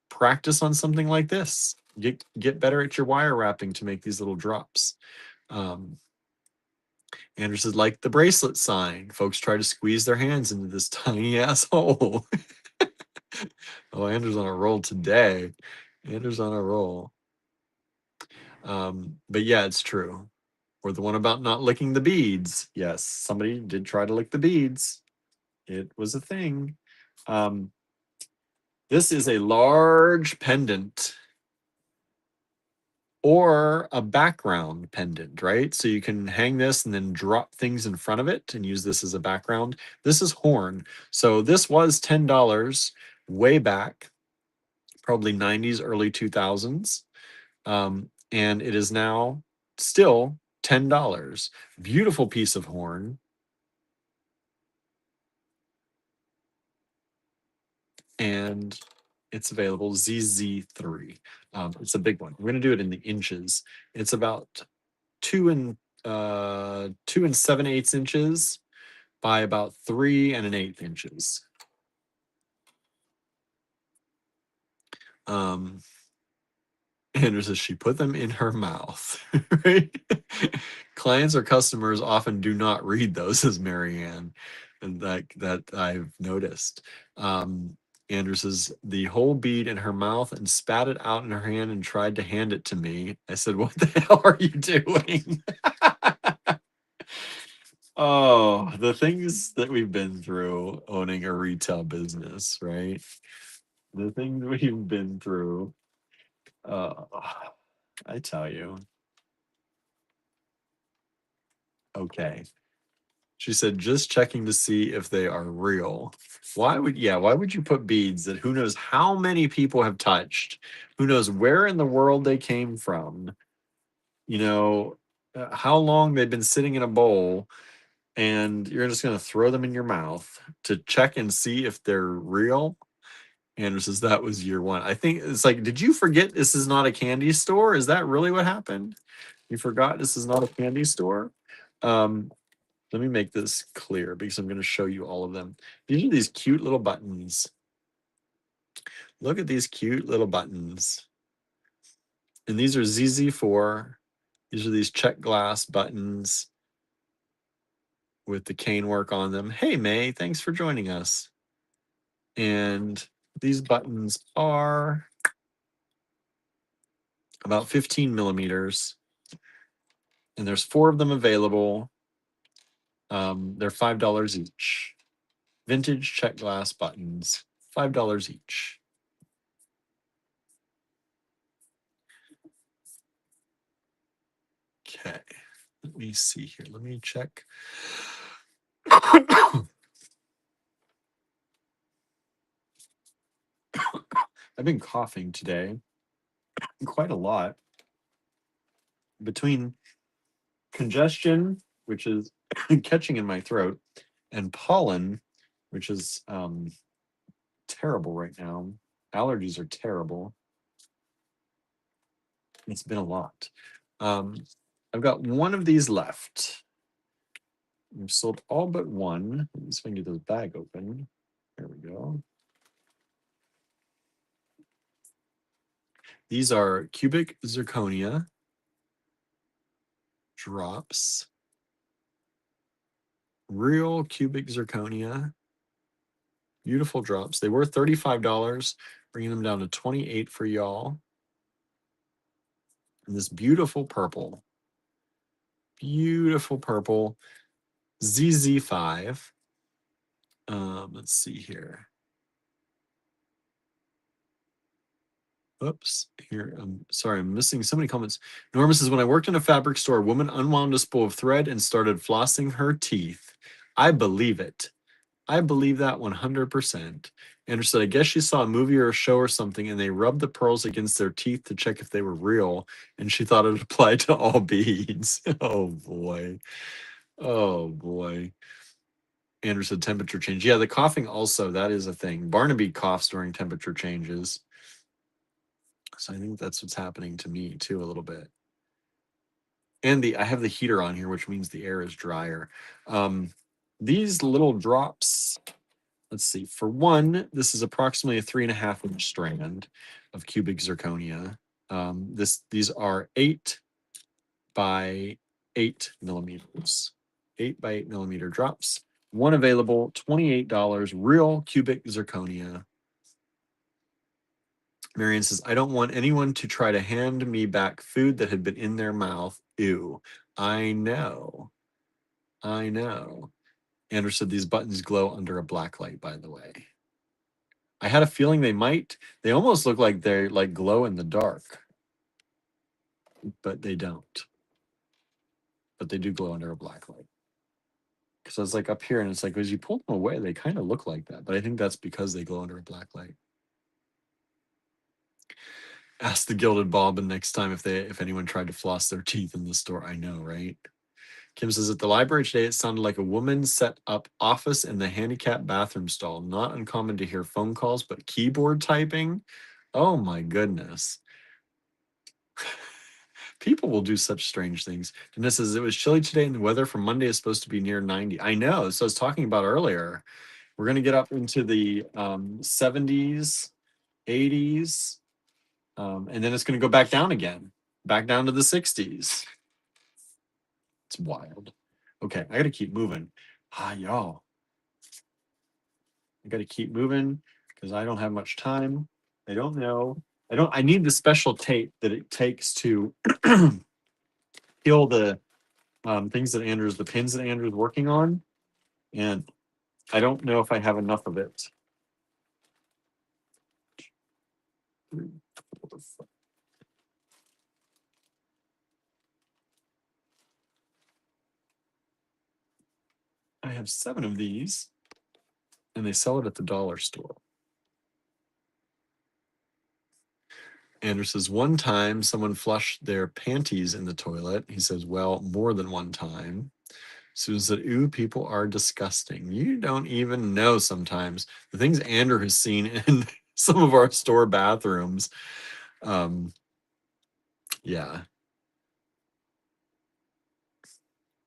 practice on something like this. Get better at your wire wrapping to make these little drops. Andrew says, like the bracelet sign, folks try to squeeze their hands into this tiny asshole. Oh, Andrew's on a roll today. Andrew's on a roll. But yeah, it's true. Or the one about not licking the beads. Yes, somebody did try to lick the beads. It was a thing. This is a large pendant or a background pendant, right? So you can hang this and then drop things in front of it and use this as a background. This is horn. So this was $10 way back, probably 90s, early 2000s. And it is now still $10. Beautiful piece of horn. And it's available ZZ3. It's a big one. We're going to do it in the inches. It's about 2 7/8 inches by about 3 1/8 inches. Um, Andrew says she put them in her mouth. Right? Clients or customers often do not read those, as Marianne, and that I've noticed. Andrew says the whole bead in her mouth and spat it out in her hand and tried to hand it to me. I said, "What the hell are you doing?" Oh, the things that we've been through owning a retail business, right? The things we've been through. Uh, I tell you. Okay. She said, just checking to see if they are real. Why would you put beads that who knows how many people have touched? Who knows where in the world they came from? You know, how long they've been sitting in a bowl, and you're just going to throw them in your mouth to check and see if they're real? Andrew says that was year one. I think it's like, did you forget this is not a candy store? Is that really what happened? You forgot this is not a candy store? Um, Let me make this clear because I'm going to show you all of them. These are these cute little buttons. Look at these cute little buttons. And these are ZZ4. These are these check glass buttons with the cane work on them. Hey, May, thanks for joining us. And these buttons are about 15 millimeters. And there's 4 of them available. They're $5 each. Vintage check glass buttons, $5 each. Okay, let me see here. Let me check. I've been coughing today quite a lot between congestion, which is catching in my throat, and pollen, which is terrible right now. Allergies are terrible. It's been a lot. I've got one of these left. We've sold all but one. Let me see if I can get this bag open. There we go. These are cubic zirconia drops. Real cubic zirconia. Beautiful drops. They were $35, bringing them down to $28 for y'all. And this beautiful purple. Beautiful purple. ZZ5. Let's see here. Oops, here. I'm sorry, I'm missing so many comments. Norma says, when I worked in a fabric store, a woman unwound a spool of thread and started flossing her teeth. I believe it. I believe that 100%. Andrew said, I guess she saw a movie or a show or something, and they rubbed the pearls against their teeth to check if they were real, and she thought it applied to all beads. Oh, boy. Oh, boy. Andrew said, temperature change. Yeah, the coughing also, that is a thing. Barnaby coughs during temperature changes. So I think that's what's happening to me too a little bit. And I have the heater on here, which means the air is drier. These little drops, let's see. For one, this is approximately a 3.5-inch strand of cubic zirconia. These are 8 by 8 millimeters. 8 by 8 millimeter drops. One available, $28, real cubic zirconia. Marianne says, I don't want anyone to try to hand me back food that had been in their mouth. Ew. I know. I know. Andrew said these buttons glow under a black light, by the way. I had a feeling they almost look like they're like glow in the dark, but they don't. But they do glow under a black light. Because I was like up here and it's like, as you pull them away, they kind of look like that. But I think that's because they glow under a black light. Ask the gilded bobbin next time if anyone tried to floss their teeth in the store. I know, right? Kim says at the library today, it sounded like a woman set up office in the handicapped bathroom stall. Not uncommon to hear phone calls, but keyboard typing. Oh my goodness. People will do such strange things. And this says it was chilly today and the weather for Monday is supposed to be near 90. I know. So I was talking about earlier. We're going to get up into the 70s, 80s. And then it's going to go back down again, back down to the 60s. It's wild. Okay, I got to keep moving. Y'all. I got to keep moving because I don't have much time. I don't know. I need the special tape that it takes to peel the things that the pins that Andrew's working on. And I don't know if I have enough of it. I have 7 of these, and they sell it at the dollar store. Andrew says, one time someone flushed their panties in the toilet. He says, well, more than one time. Susan said, ooh, people are disgusting. You don't even know sometimes the things Andrew has seen in some of our store bathrooms. Yeah.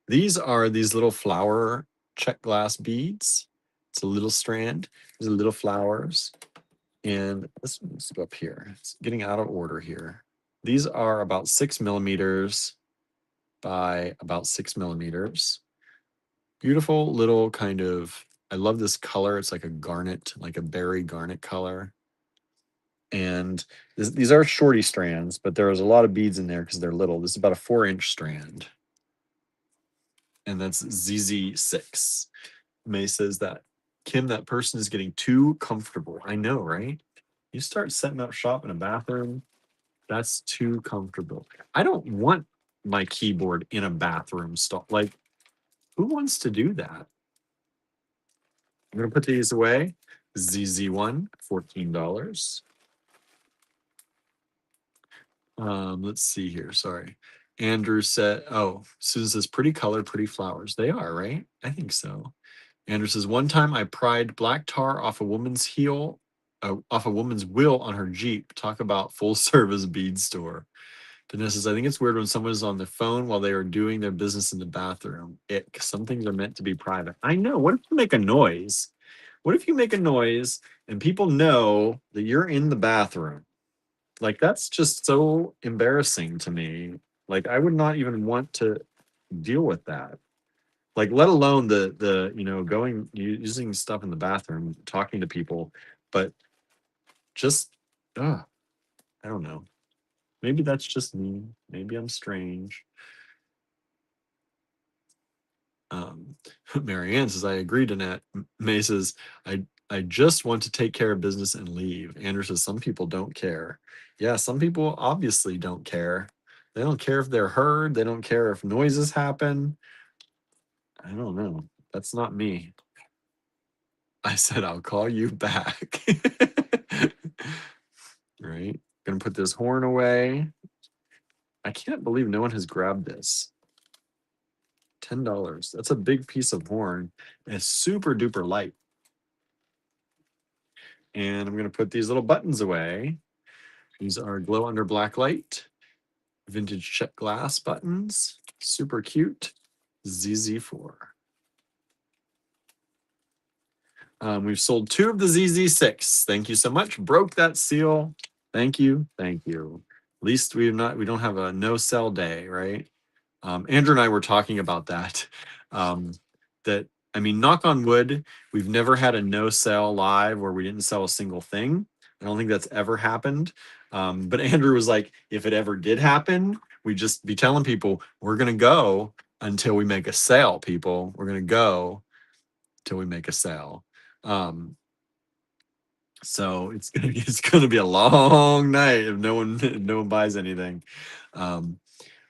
These are these little flower check glass beads. It's a little strand. These are little flowers. And let's go up here. It's getting out of order here. These are about 6 millimeters by about 6 millimeters. Beautiful little kind of, I love this color. It's like a garnet, like a berry garnet color. And these are shorty strands, but there's a lot of beads in there because they're little. This is about a 4-inch strand. And that's ZZ6. May says that, Kim, that person is getting too comfortable. I know, right? You start setting up shop in a bathroom, that's too comfortable. I don't want my keyboard in a bathroom stall. Like, who wants to do that? I'm going to put these away. ZZ1, $14. Let's see here. Sorry. Andrew said, oh, Susan says, pretty color, pretty flowers. They are, right? I think so. Andrew says, one time I pried black tar off a woman's heel, off a woman's wheel on her Jeep. Talk about full service bead store. Vanessa says, I think it's weird when someone is on the phone while they are doing their business in the bathroom. Some things are meant to be private. I know. What if you make a noise? What if you make a noise and people know that you're in the bathroom? Like, that's just so embarrassing to me. Like, I would not even want to deal with that. Like, let alone the going using stuff in the bathroom, talking to people, but just I don't know. Maybe that's just me. Maybe I'm strange. Marianne says, I agree, Danette. May says, I just want to take care of business and leave. Andrew says, some people don't care. Yeah, some people obviously don't care. They don't care if they're heard. They don't care if noises happen. I don't know. That's not me. I said, I'll call you back. Right? Gonna put this horn away. I can't believe no one has grabbed this. $10. That's a big piece of horn. And it's super duper light. And I'm going to put these little buttons away. These are glow under black light, vintage check glass buttons. Super cute. ZZ4. We've sold 2 of the ZZ6. Thank you so much. Broke that seal. Thank you. Thank you. At least we don't have a no sell day, right? Andrew and I were talking about that. That, I mean, knock on wood, we've never had a no sell live where we didn't sell a single thing. I don't think that's ever happened. But Andrew was like, if it ever did happen, we'd just be telling people, we're going to go until we make a sale, people. We're going to go till we make a sale. So it's gonna be a long night if no one buys anything.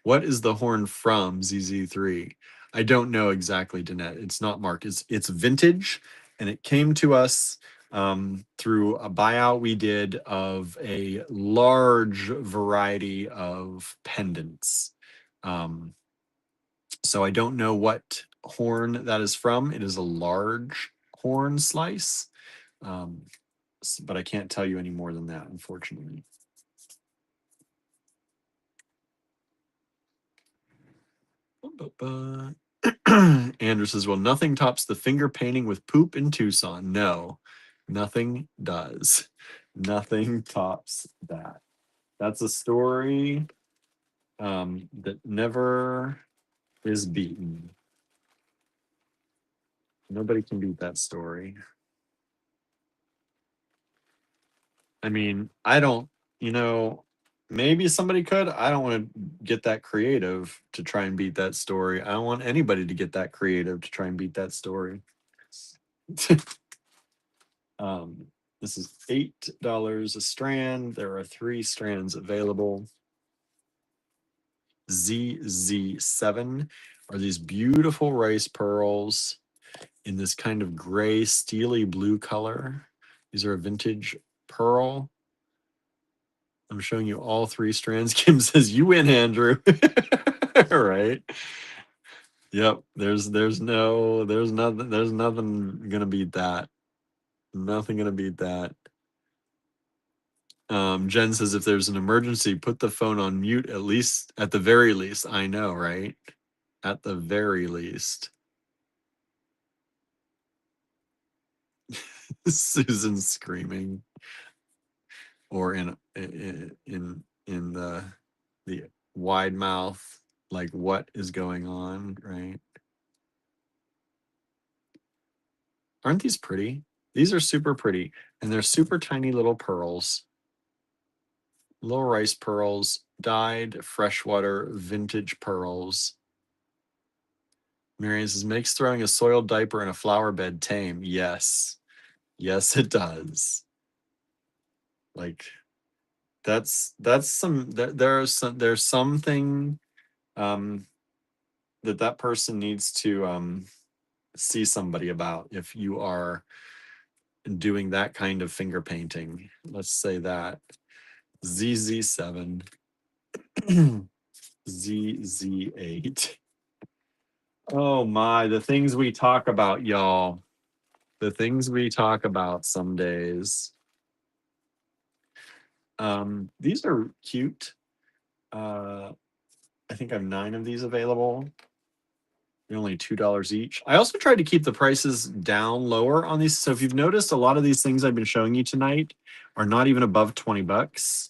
What is the horn from ZZ3? I don't know exactly, Danette. It's not marked. It's vintage, and it came to us through a buyout we did of a large variety of pendants. So I don't know what horn that is from. It is a large horn slice, but I can't tell you any more than that, unfortunately. Andrew says, well, nothing tops the finger painting with poop in Tucson. No, nothing does. Nothing tops that. That's a story that never is beaten. Nobody can beat that story. I mean, I don't, maybe somebody could. I don't want to get that creative to try and beat that story. I don't want anybody to get that creative to try and beat that story. um, this is $8 a strand. There are 3 strands available. ZZ7 are these beautiful rice pearls in this kind of gray, steely blue color. These are a vintage pearl. I'm showing you all 3 strands. Kim says, "You win, Andrew." Right? Yep. There's nothing gonna beat that. Nothing gonna beat that. Jen says, if there's an emergency, put the phone on mute at the very least. I know, right? At the very least. Susan's screaming, or in the wide mouth, like, what is going on, right? Aren't these pretty? These are super pretty, and they're super tiny little pearls, little rice pearls, dyed freshwater vintage pearls. Marianne says, makes throwing a soiled diaper in a flower bed tame. Yes. Yes, it does. Like, there's something that person needs to see somebody about if you are doing that kind of finger painting. Let's say that. ZZ7. ZZ8. Oh my, the things we talk about, y'all. The things we talk about some days. These are cute. I think I have 9 of these available. They're only $2 each. I also tried to keep the prices down lower on these. So if you've noticed, a lot of these things I've been showing you tonight are not even above 20 bucks.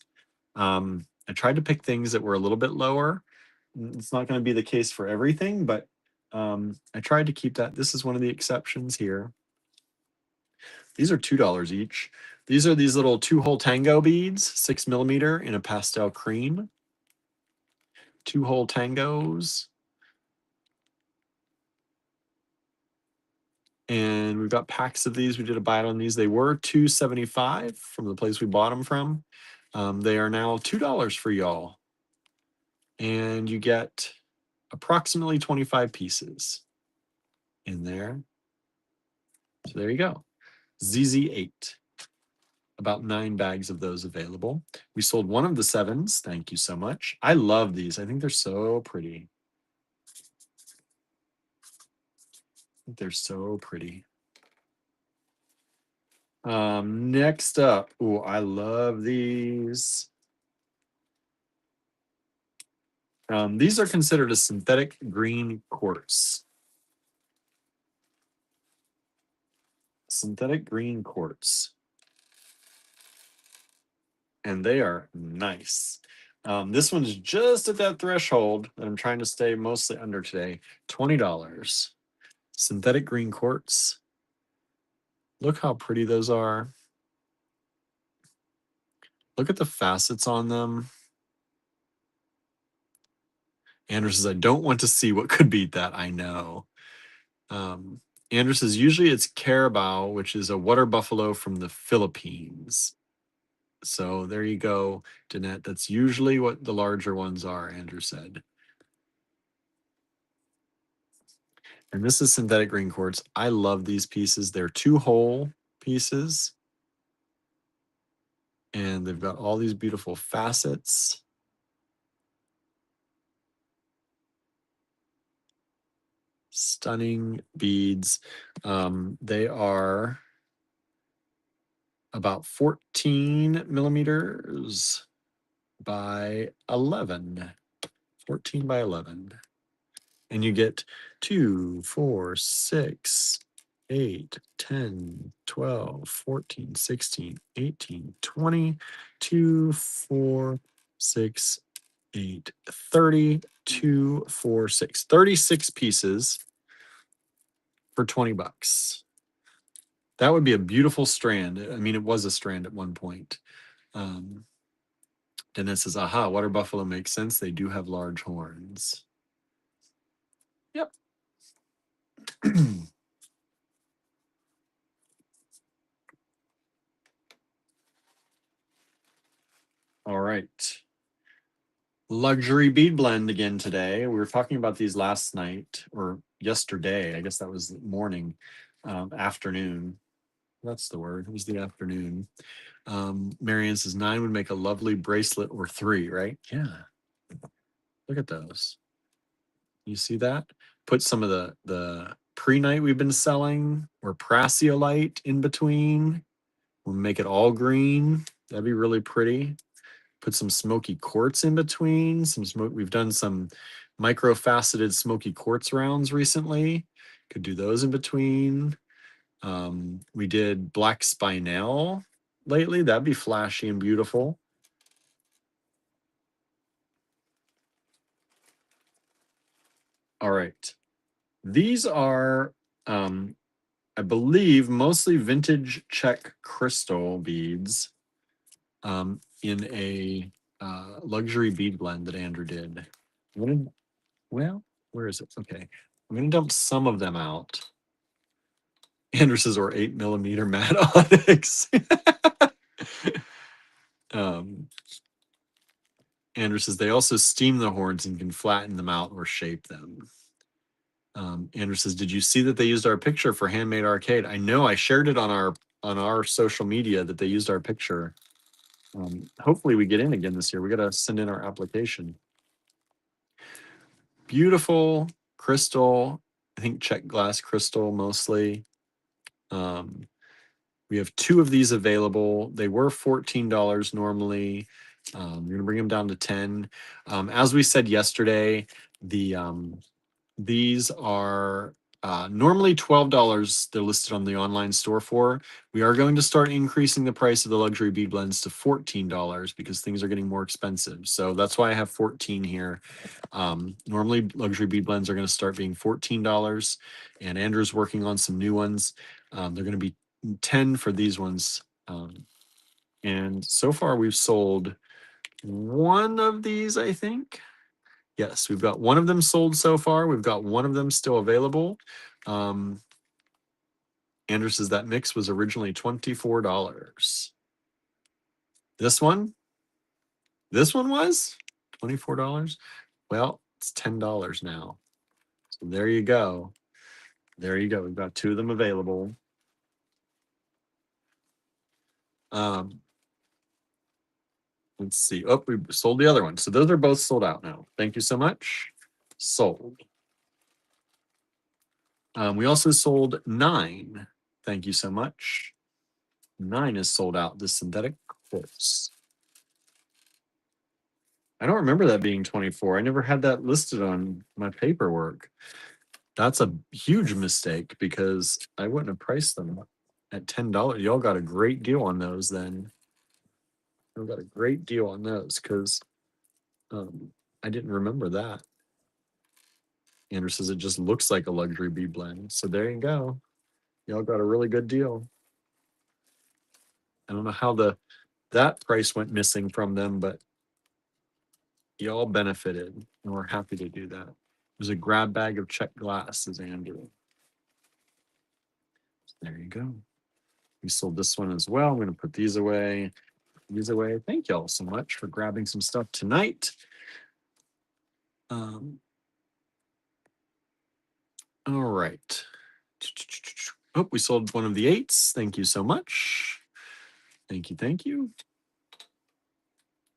I tried to pick things that were a little bit lower. It's not going to be the case for everything, but I tried to keep that. This is one of the exceptions here. These are $2 each. These are these little 2-hole tango beads, 6mm in a pastel cream. 2-hole tangos. And we've got packs of these. We did a buy it on these. They were $2.75 from the place we bought them from. They are now $2 for y'all. And you get approximately 25 pieces in there. So there you go. ZZ8. About 9 bags of those available. We sold one of the 7s. Thank you so much. I love these. I think they're so pretty. They're so pretty. Next up. Oh, I love these. These are considered a synthetic green quartz. Synthetic green quartz. And they are nice. This one's just at that threshold that I'm trying to stay mostly under today. $20. Synthetic green quartz. Look how pretty those are. Look at the facets on them. Andrew says, I don't want to see what could beat that. I know. Andrew says, usually it's carabao, which is a water buffalo from the Philippines. So there you go, Danette. That's usually what the larger ones are, Andrew said. And this is synthetic green quartz. I love these pieces. They're 2-hole pieces. And they've got all these beautiful facets. Stunning beads. They are about 14mm by 11. 14 by 11. And you get 2, 4, 6, 8, 10, 12, 14, 16, 18, 20, 2, 4, 6, 8, 30, 2, 4, 6. 36 pieces for 20 bucks. That would be a beautiful strand. I mean, it was a strand at one point. Dennis says, aha, water buffalo makes sense. They do have large horns. Yep. All right. Luxury bead blend again today. We were talking about these last night or yesterday. I guess that was morning, afternoon. That's the word. It was the afternoon. Marianne says 9 would make a lovely bracelet or 3, right? Yeah. Look at those. You see that? Put some of the pre-night we've been selling or Prasiolite in between. We'll make it all green. That'd be really pretty. Put some smoky quartz in between. We've done some micro-faceted smoky quartz rounds recently. Could do those in between. We did black spinel lately. That'd be flashy and beautiful. All right. These are, I believe, mostly vintage Czech crystal beads in a luxury bead blend that Andrew did. Well, where is it? Okay. I'm going to dump some of them out. Andrew says, or 8mm matte onyx. Andrew says, they also steam the horns and can flatten them out or shape them. Andrew says, did you see that they used our picture for Handmade Arcade? I know, I shared it on our social media that they used our picture. Hopefully we get in again this year. We got to send in our application. Beautiful crystal. I think Czech glass crystal mostly. We have 2 of these available. They were $14 normally. We're going to bring them down to 10. As we said yesterday, these are normally $12 they're listed on the online store for. We are going to start increasing the price of the luxury bead blends to $14 because things are getting more expensive. So that's why I have 14 here. Normally luxury bead blends are going to start being $14, and Andrew's working on some new ones. They're going to be 10 for these ones. And so far we've sold 1 of these, I think. Yes, we've got 1 of them sold so far. We've got 1 of them still available. Andrew says that mix was originally $24. This one was $24. Well, it's $10 now. So there you go. There you go. We've got 2 of them available. Let's see. Oh, we sold the other one. So those are both sold out now. Thank you so much. Sold. We also sold 9. Thank you so much. 9 is sold out. The synthetic quartz. I don't remember that being 24. I never had that listed on my paperwork. That's a huge mistake because I wouldn't have priced them at $10. Y'all got a great deal on those then. Y'all got a great deal on those because I didn't remember that. Andrew says it just looks like a luxury bead blend. So there you go. Y'all got a really good deal. I don't know how that price went missing from them, but y'all benefited, and we're happy to do that. There's a grab bag of Czech glass, says Andrew. There you go. We sold this one as well. I'm going to put these away. These away. Thank y'all so much for grabbing some stuff tonight. All right. Oh, we sold one of the 8s. Thank you so much. Thank you. Thank you.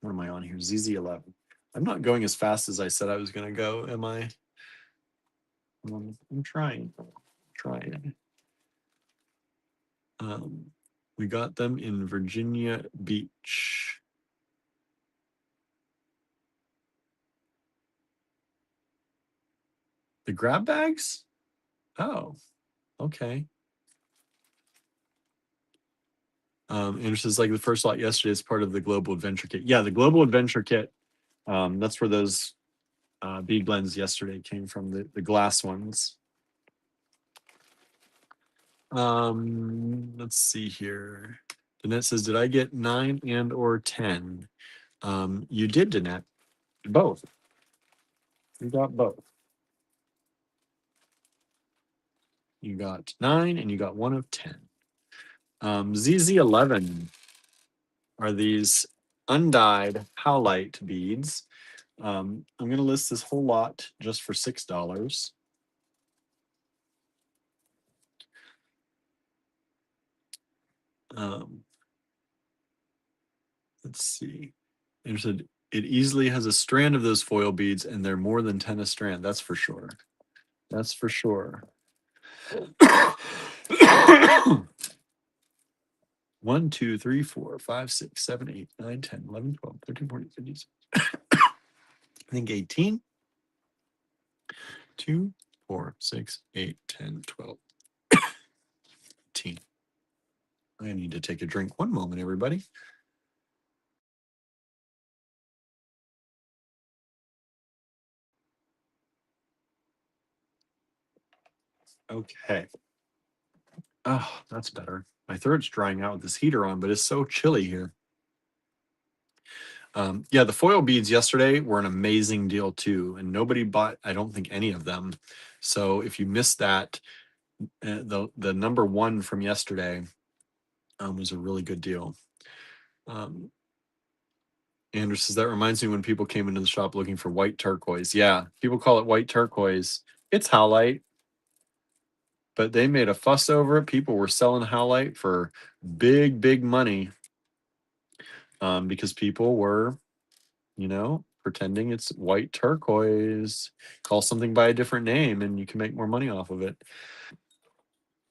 What am I on here? ZZ11. I'm not going as fast as I said I was going to go, am I? I'm trying. We got them in Virginia Beach. The grab bags? Oh, okay. Andrew says, like the first lot yesterday is part of the Global Adventure Kit. Yeah, the Global Adventure Kit. That's where those bead blends yesterday came from, the glass ones. Let's see here. Danette says, did I get 9 and or 10? You did, Danette. Both. You got both. You got 9 and you got 1 of 10. ZZ11 are these undyed howlite beads. I'm going to list this whole lot just for $6. Let's see. And said it easily has a strand of those foil beads, and they're more than 10 a strand. That's for sure. That's for sure. 1, 2, 3, 4, 5, 6, 7, 8, 9, 10, 11, 12, 13, 14, 15, 16. I think 18. 2, 4, 6, 8, 10, 12, 18. I need to take a drink. One moment, everybody. Okay. Oh, that's better. My throat's drying out with this heater on, but it's so chilly here. Yeah, the foil beads yesterday were an amazing deal too, and nobody bought, I don't think, any of them. So if you missed that, the number 1 from yesterday was a really good deal. Andrew says, that reminds me when people came into the shop looking for white turquoise. Yeah, people call it white turquoise. It's howlite, but they made a fuss over it. People were selling howlite for big money because people were, pretending it's white turquoise. Call something by a different name and you can make more money off of it.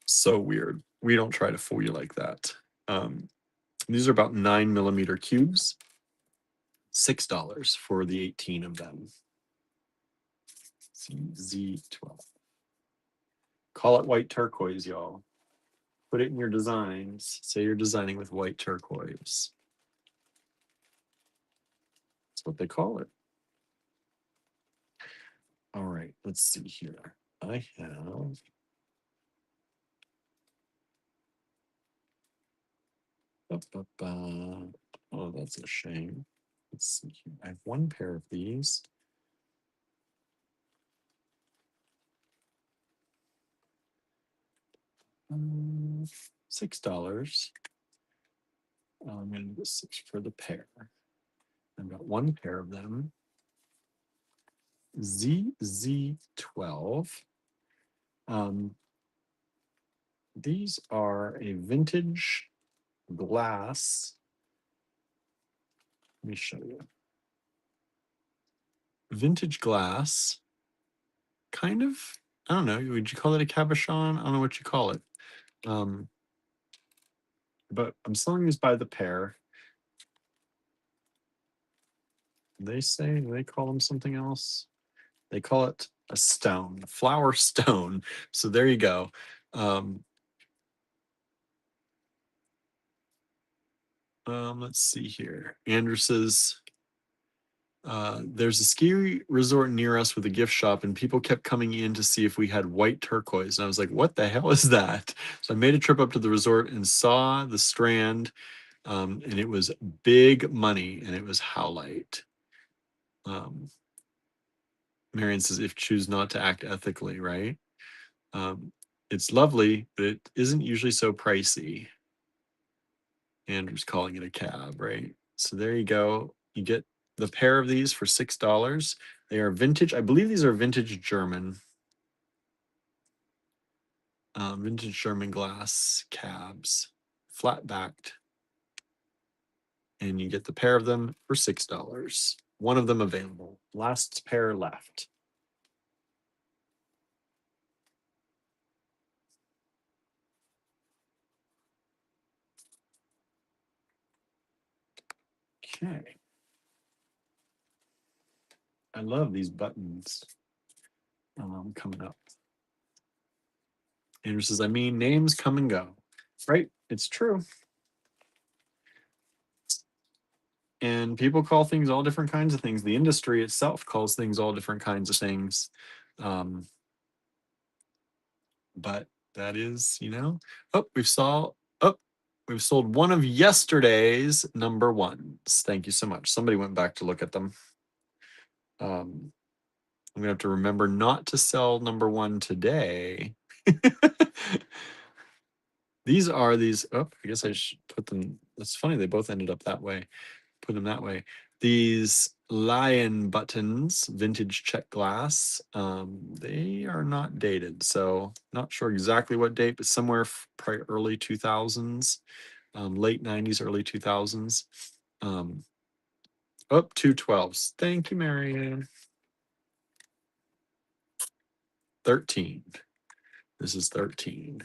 So weird. We don't try to fool you like that. These are about 9mm cubes. $6 for the 18 of them. Z12. Call it white turquoise, y'all. Put it in your designs. Say you're designing with white turquoise. That's what they call it. All right, let's see here. I have oh, that's a shame. Let's see here. I have 1 pair of these. $6. I'm going to do 6 for the pair. I've got 1 pair of them. ZZ12. These are a vintage glass. Let me show you. Vintage glass. Kind of. I don't know. Would you call it a cabochon? I don't know what you call it. But I'm selling these by the pair. They call them something else. They call it a stone, a flower stone. So there you go. Let's see here. Andrew says, there's a ski resort near us with a gift shop, and people kept coming in to see if we had white turquoise. And I was like, what the hell is that? So I made a trip up to the resort and saw the strand, and it was big money, and it was howlite. Marion says, if choose not to act ethically, right? It's lovely, but it isn't usually so pricey. Andrew's calling it a cab, right? So there you go. You get the pair of these for $6. They are vintage. I believe these are vintage German. Vintage German glass cabs, flat backed. And you get the pair of them for $6. 1 of them available. Last pair left. Okay. I love these buttons coming up. Andrew says, I mean, names come and go. Right? It's true. And people call things all different kinds of things. The industry itself calls things all different kinds of things. But that is, oh, we've sold one of yesterday's number ones. Thank you so much. Somebody went back to look at them. I'm gonna have to remember not to sell number one today. These are these, I guess I should put them, it's funny, they both ended up that way. Put them that way. These lion buttons, vintage check glass, they are not dated, so not sure exactly what date, but somewhere probably early 2000s, late 90s, early 2000s. 212s. Thank you, Marianne. 13. This is 13.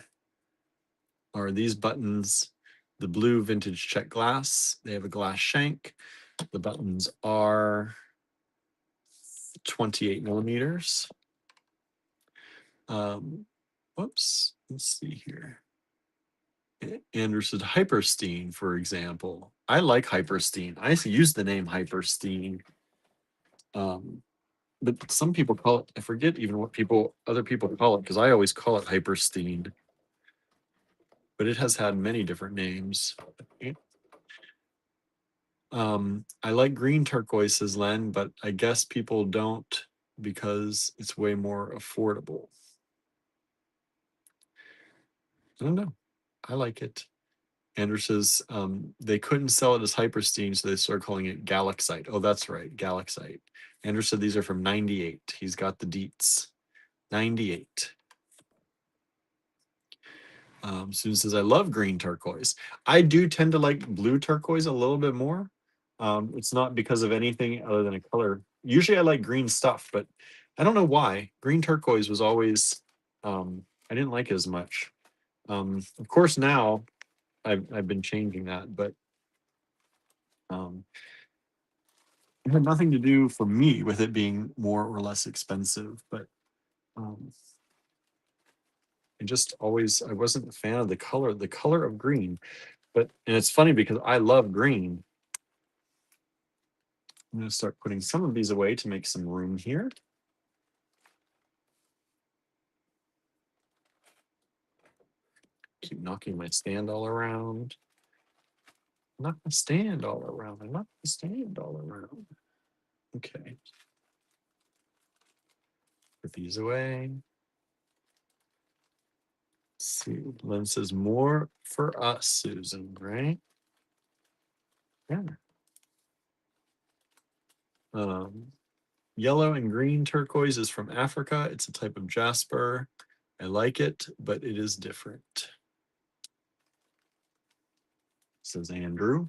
Are these buttons the blue vintage check glass? They have a glass shank. The buttons are 28 millimeters. Whoops, let's see here. Andrew said Hyperstein, for example. I like Hyperstein. I use the name Hyperstein. But some people call it, I forget even what other people call it, because I always call it Hyperstein. But it has had many different names. I like green turquoise, says Len, but I guess people don't because it's way more affordable. I don't know. I like it. Andrew says they couldn't sell it as Hyperstein, so they started calling it Galaxite. Oh, that's right, Galaxite. Andrew said these are from 98. He's got the deets. 98. Susan says, I love green turquoise. I do tend to like blue turquoise a little bit more. It's not because of anything other than a color. Usually I like green stuff, but I don't know why. Green turquoise was always, I didn't like it as much. Of course, now I've been changing that, but it had nothing to do for me with it being more or less expensive, but I wasn't a fan of the color of green. And it's funny because I love green. I'm going to start putting some of these away to make some room here. Keep knocking my stand all around. Knock my stand all around. I knock the stand all around. Okay. Put these away. Let's see. Len says more for us, Susan, right? Yeah. Yellow and green turquoise is from Africa. It's a type of jasper. I like it, but it is different, says Andrew.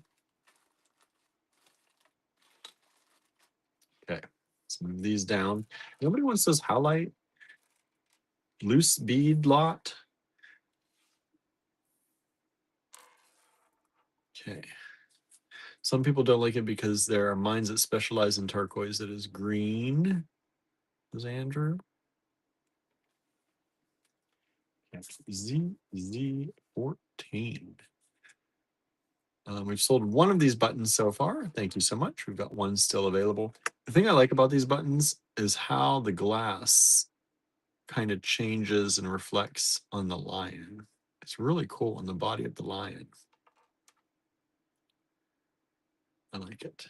Okay, let's move these down. Nobody wants this highlight. Loose bead lot. Okay. Some people don't like it because there are mines that specialize in turquoise that is green, says Andrew. ZZ14. We've sold one of these buttons so far. Thank you so much. We've got one still available. The thing I like about these buttons is how the glass kind of changes and reflects on the lion. It's really cool on the body of the lion. I like it.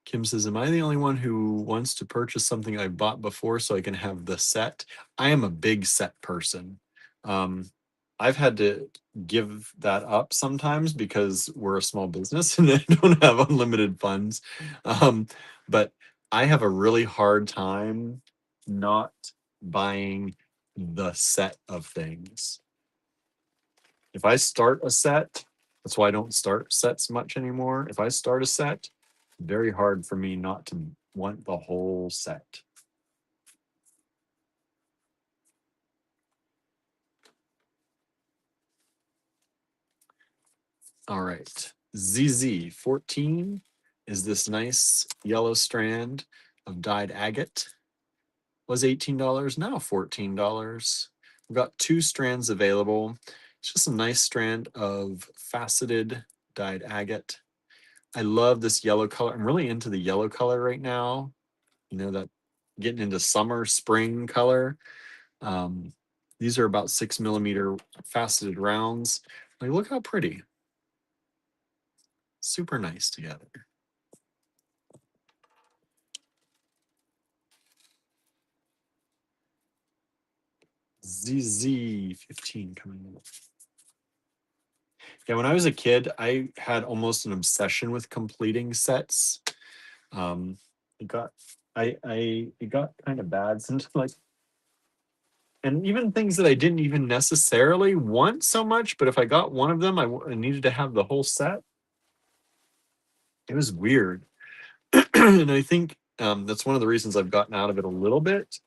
Kim says, am I the only one who wants to purchase something I bought before so I can have the set? I am a big set person. I've had to give that up sometimes because we're a small business and I don't have unlimited funds. But I have a really hard time not buying the set of things. If I start a set, that's why I don't start sets much anymore. If I start a set, very hard for me not to want the whole set. All right, ZZ14 is this nice yellow strand of dyed agate. Was $18, now $14. We've got two strands available. It's just a nice strand of faceted dyed agate. I love this yellow color. I'm really into the yellow color right now. You know, that getting into summer, spring color. Um, these are about 6mm faceted rounds. Like, look how pretty. Super nice together. ZZ15 coming in. Yeah, when I was a kid, I had almost an obsession with completing sets. Um, it got it got kind of bad since like, and even things that I didn't even necessarily want so much, but if I got one of them, I needed to have the whole set. It was weird. And I think that's one of the reasons I've gotten out of it a little bit.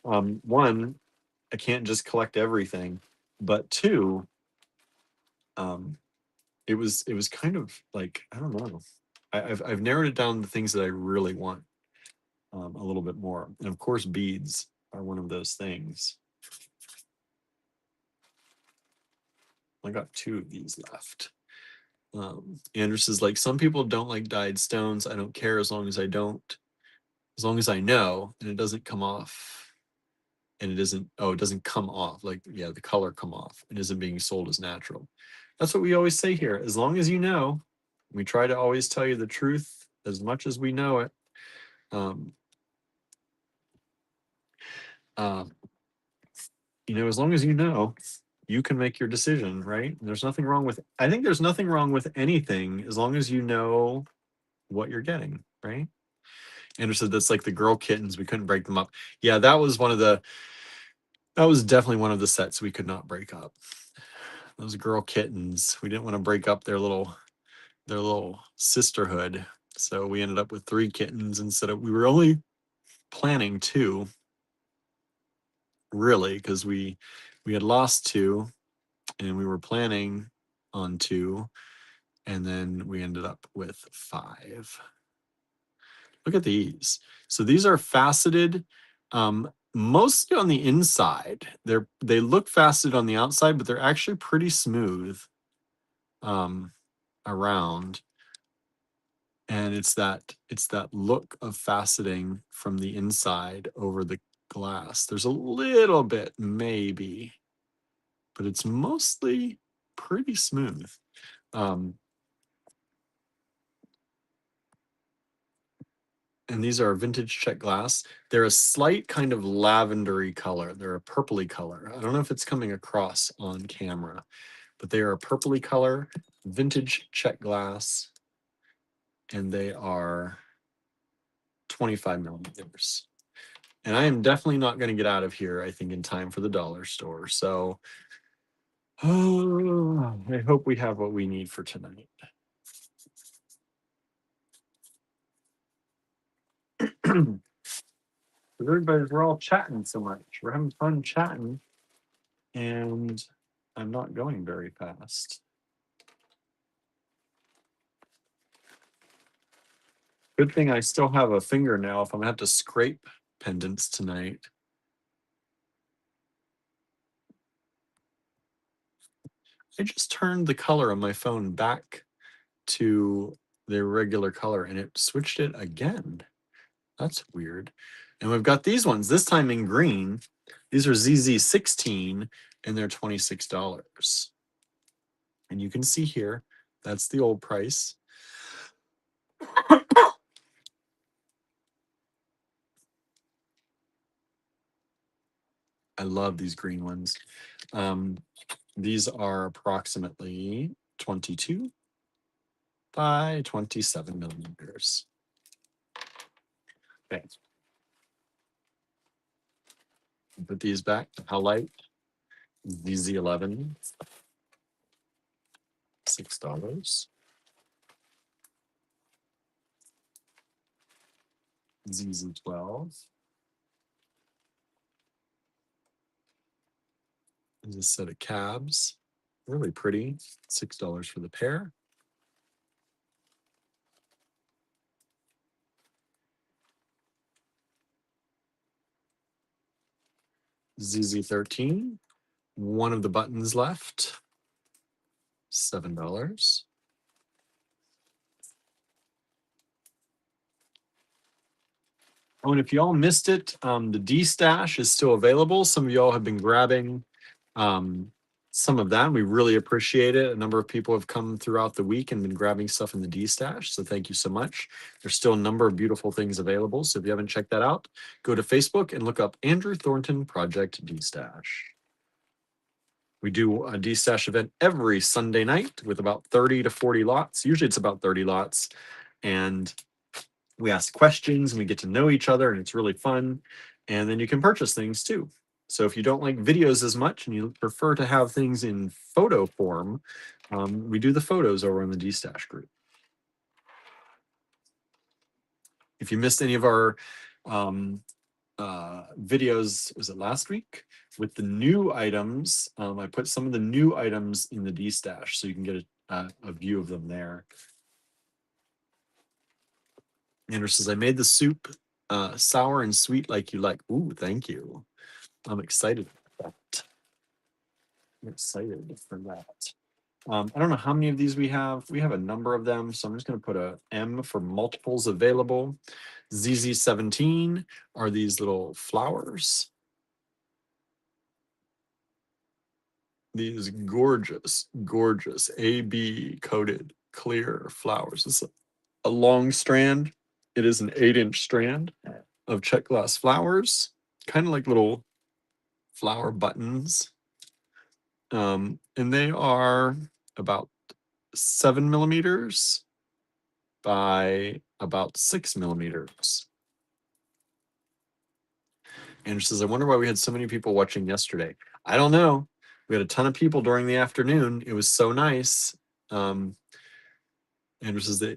One, I can't just collect everything, but two, um, it was kind of like, I don't know. I've narrowed it down to things that I really want a little bit more, and of course, beads are one of those things. I got 2 of these left. Anders is like, some people don't like dyed stones. I don't care as long as I don't, as long as I know and it doesn't come off. And it isn't, oh, it doesn't come off. Like, yeah, the color come off and isn't being sold as natural. That's what we always say here. As long as you know, we try to always tell you the truth as much as we know it. Um, uh, you know, as long as you know, you can make your decision, right? And there's nothing wrong with, I think there's nothing wrong with anything as long as you know what you're getting, right? Andrew said that's like the girl kittens. We couldn't break them up. Yeah, that was that was definitely one of the sets we could not break up. Those girl kittens. We didn't want to break up their little sisterhood. So we ended up with 3 kittens instead of, we were only planning 2, really, because we had lost 2 and we were planning on 2, and then we ended up with 5. Look at these. So these are faceted, mostly on the inside. They look faceted on the outside, but they're actually pretty smooth around. And it's that look of faceting from the inside over the glass. There's a little bit maybe, but it's mostly pretty smooth. And these are vintage Czech glass. They're a slight kind of lavendery color. They're a purpley color. I don't know if it's coming across on camera, but they are a purpley color, vintage Czech glass, and they are 25mm. And I am definitely not going to get out of here, I think, in time for the dollar store. So I hope we have what we need for tonight. We're all chatting so much. We're having fun chatting, and I'm not going very fast. Good thing I still have a fingernail if I'm gonna have to scrape pendants tonight. I just turned the color on my phone back to the regular color and it switched it again. That's weird. And we've got these ones, this time in green. These are ZZ16 and they're $26. And you can see here, that's the old price. I love these green ones. These are approximately 22 by 27mm. Okay. Put these back. How light? ZZ11, $6. ZZ12. There's a set of cabs. Really pretty. $6 for the pair. ZZ13. One of the buttons left. $7. Oh, and if y'all missed it, the D stash is still available. Some of y'all have been grabbing some of that. We really appreciate it. A number of people have come throughout the week and been grabbing stuff in the D stash. So thank you so much. There's still a number of beautiful things available. So if you haven't checked that out, go to Facebook and look up Andrew Thornton Project D Stash. We do a D stash event every Sunday night with about 30 to 40 lots. Usually it's about 30 lots. And we ask questions and we get to know each other, and it's really fun. And then you can purchase things too. So if you don't like videos as much and you prefer to have things in photo form, we do the photos over in the D-Stash group. If you missed any of our videos, was it last week? With the new items, I put some of the new items in the D-Stash so you can get a view of them there. Andrew says, I made the soup sour and sweet like you like. Ooh, thank you. I'm excited for that. I'm excited for that. I don't know how many of these we have. We have a number of them, so I'm just going to put a M for multiples available. ZZ17 are these little flowers. These gorgeous, gorgeous AB coated clear flowers. It's a long strand. It is an 8-inch strand of check glass flowers, kind of like little flower buttons. And they are about 7 millimeters by about 6 millimeters. Andrew says, I wonder why we had so many people watching yesterday. I don't know. We had a ton of people during the afternoon. It was so nice. Andrew says they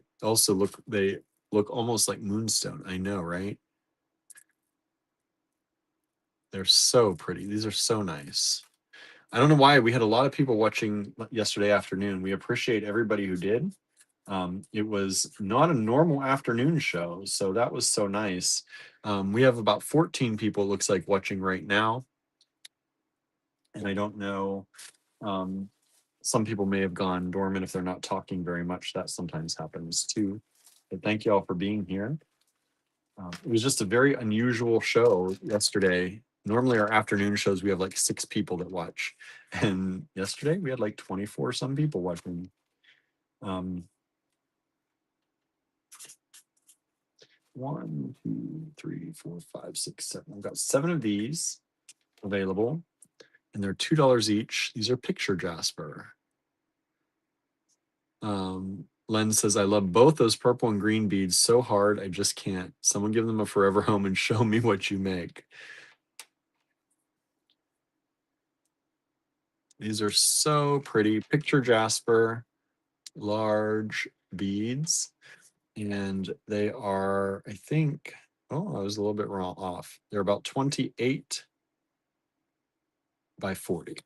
look almost like moonstone. I know, right? They're so pretty. These are so nice. I don't know why we had a lot of people watching yesterday afternoon. We appreciate everybody who did. It was not a normal afternoon show, so that was so nice. We have about 14 people, it looks like, watching right now. And I don't know, some people may have gone dormant if they're not talking very much. That sometimes happens too. But thank you all for being here. It was just a very unusual show yesterday. Normally our afternoon shows, we have like 6 people that watch. And yesterday we had like 24 some people watching. 1, 2, 3, 4, 5, 6, 7. I've got 7 of these available, and they're $2 each. These are picture jasper. Len says, I love both those purple and green beads so hard, I just can't. Someone give them a forever home and show me what you make. These are so pretty. Picture jasper, large beads. And they are, I think, oh, I was a little bit wrong off. They're about 28 by 40.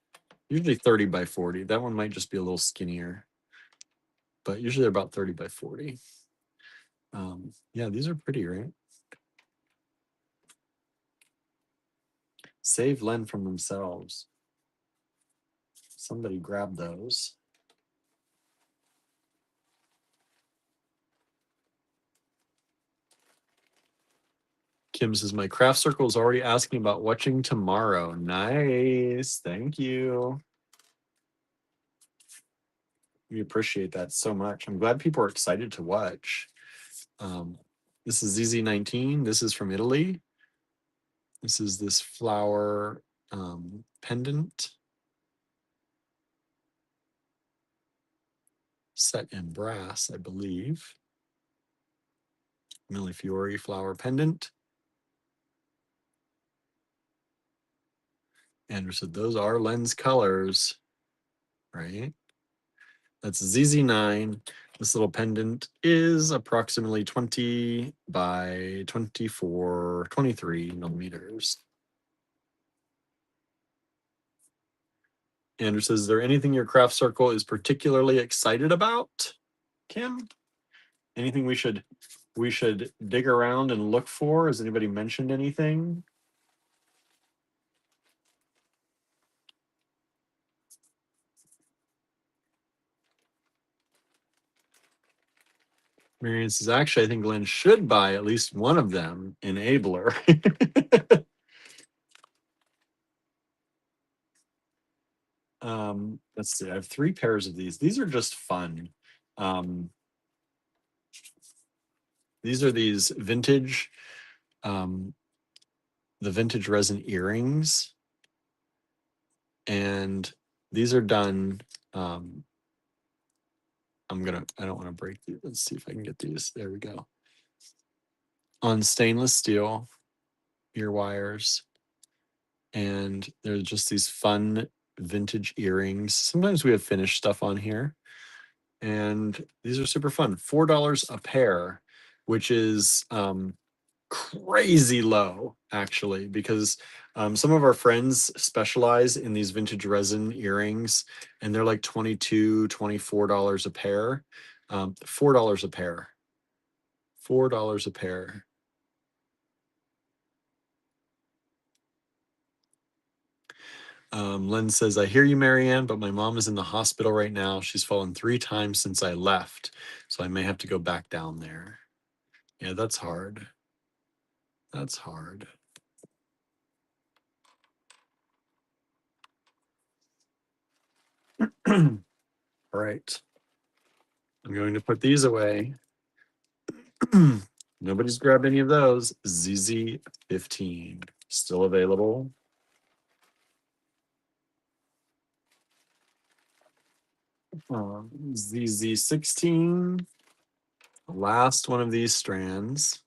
Usually 30 by 40. That one might just be a little skinnier, but usually they're about 30 by 40. Yeah, these are pretty, right? Save Len from themselves. Somebody grab those. Kim says, my craft circle is already asking about watching tomorrow. Nice. Thank you. We appreciate that so much. I'm glad people are excited to watch. This is ZZ19. This is from Italy. This is this flower pendant set in brass, I believe. Millefiori flower pendant. Andrew said, those are lens colors, right? That's ZZ9. This little pendant is approximately 20 by 24, 23 millimeters. Andrew says, is there anything your craft circle is particularly excited about, Kim? Anything we should dig around and look for? Has anybody mentioned anything? Marion says, actually, I think Glenn should buy at least one of them, Enabler. Let's see. I have 3 pairs of these. These are just fun. These are these vintage, the vintage resin earrings. And these are done. I don't want to break these. Let's see if I can get these. There we go. On stainless steel ear wires. And they're just these fun vintage earrings. Sometimes we have finished stuff on here. And these are super fun. $4 a pair, which is crazy low, actually, because some of our friends specialize in these vintage resin earrings, and they're like $22, $24 a pair. $4 a pair. $4 a pair. Len says, I hear you, Marianne, but my mom is in the hospital right now. She's fallen 3 times since I left, so I may have to go back down there. Yeah, that's hard. That's hard. All right. I'm going to put these away. Nobody's grabbed any of those. ZZ15 still available. ZZ16, last one of these strands.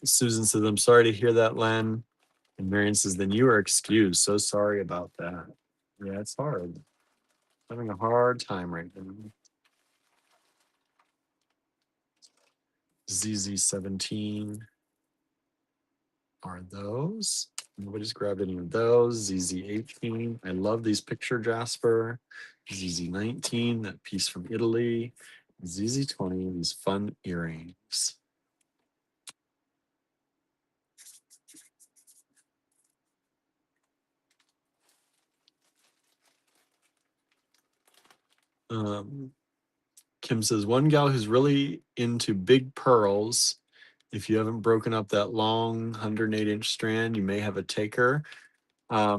Susan says, I'm sorry to hear that, Len. And Marion says, then you are excused. So sorry about that. Yeah, it's hard. Having a hard time right now. ZZ17 are those. Nobody's grabbed any of those. ZZ18. I love these picture Jasper. ZZ19, that piece from Italy. ZZ20, these fun earrings. Kim says, one gal who's really into big pearls. If you haven't broken up that long 108-inch strand, you may have a taker. I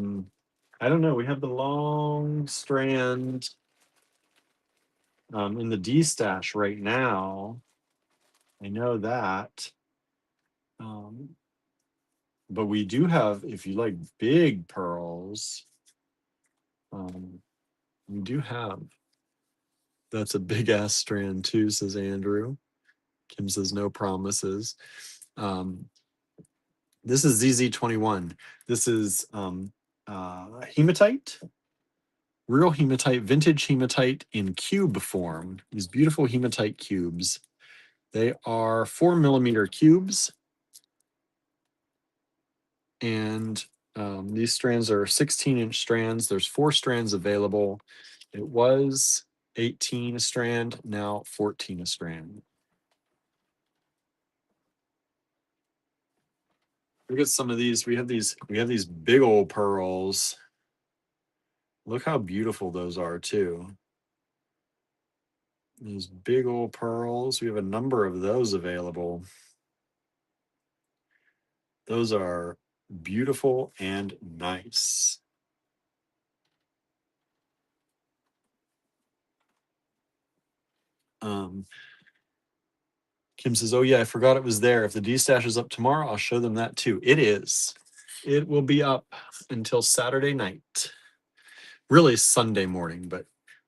don't know. We have the long strand in the D stash right now. I know that. But we do have, if you like big pearls, we do have. That's a big ass strand too, says Andrew. Kim says no promises. This is ZZ21. This is hematite, real hematite, vintage hematite in cube form. These beautiful hematite cubes. They are 4mm cubes. And these strands are 16-inch strands. There's 4 strands available. It was 18 a strand, now 14 a strand. Look at some of these. We have these big old pearls. Look how beautiful those are too. These big old pearls. We have a number of those available. Those are beautiful and nice. Kim says, oh yeah, I forgot it was there. If the D-stash is up tomorrow, I'll show them that too. It is. It will be up until Saturday night. Really Sunday morning, but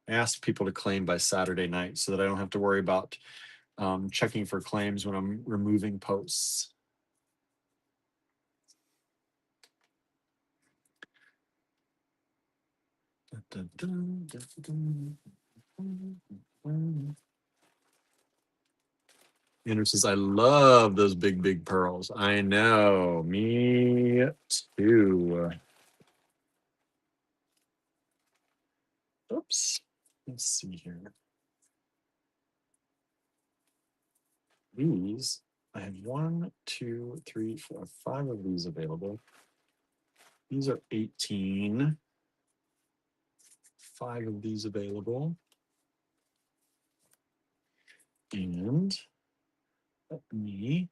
I asked people to claim by Saturday night so that I don't have to worry about checking for claims when I'm removing posts. Andrew says, I love those big pearls. I know, me too. Oops. Let's see here. These, I have 1, 2, 3, 4, 5 of these available. These are 18. 5 of these available. And let me.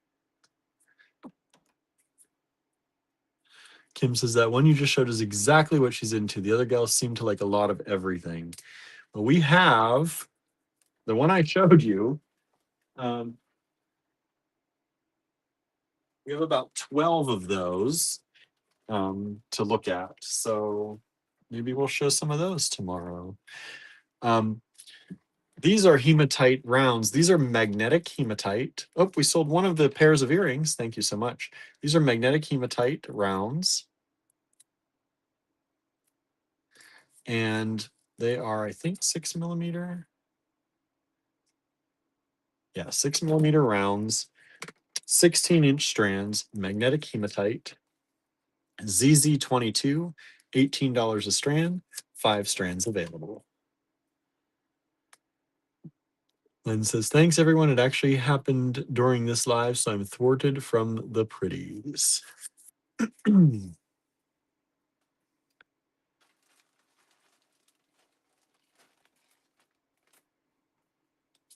Kim says that one you just showed is exactly what she's into. The other gals seem to like a lot of everything. Well, we have the one I showed you. We have about 12 of those to look at. So maybe we'll show some of those tomorrow. These are hematite rounds. These are magnetic hematite. Oh, we sold one of the pairs of earrings. Thank you so much. These are magnetic hematite rounds. And they are, I think, 6mm. Yeah, 6mm rounds, 16-inch strands, magnetic hematite, ZZ22, $18 a strand, 5 strands available. Lynn says, thanks everyone. It actually happened during this live, so I'm thwarted from the pretties.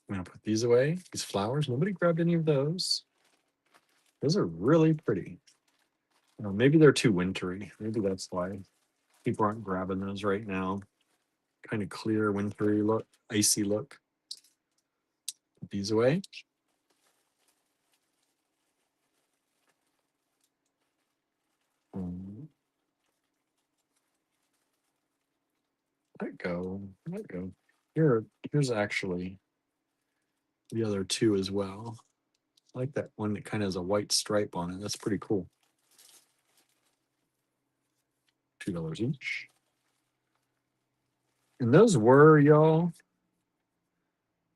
I'm gonna put these away. These flowers, nobody grabbed any of those. Those are really pretty. Maybe they're too wintry. Maybe that's why people aren't grabbing those right now. Kind of clear, wintry look, icy look. Put these away. Let go. Let go. Here's actually the other 2 as well. I like that one that kind of has a white stripe on it. That's pretty cool. $2 each. And those were, y'all,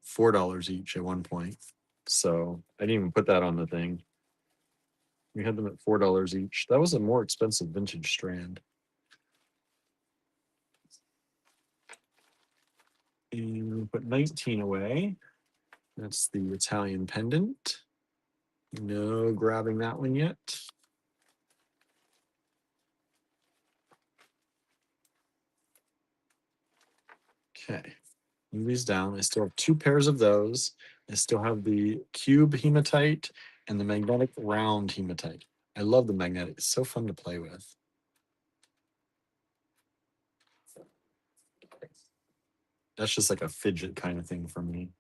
$4 each at one point. So I didn't even put that on the thing. We had them at $4 each. That was a more expensive vintage strand. And we'll put 19 away. That's the Italian pendant. No grabbing that one yet. Okay. Move these down. I still have 2 pairs of those. I still have the cube hematite and the magnetic round hematite. I love the magnetic. It's so fun to play with. That's just like a fidget kind of thing for me.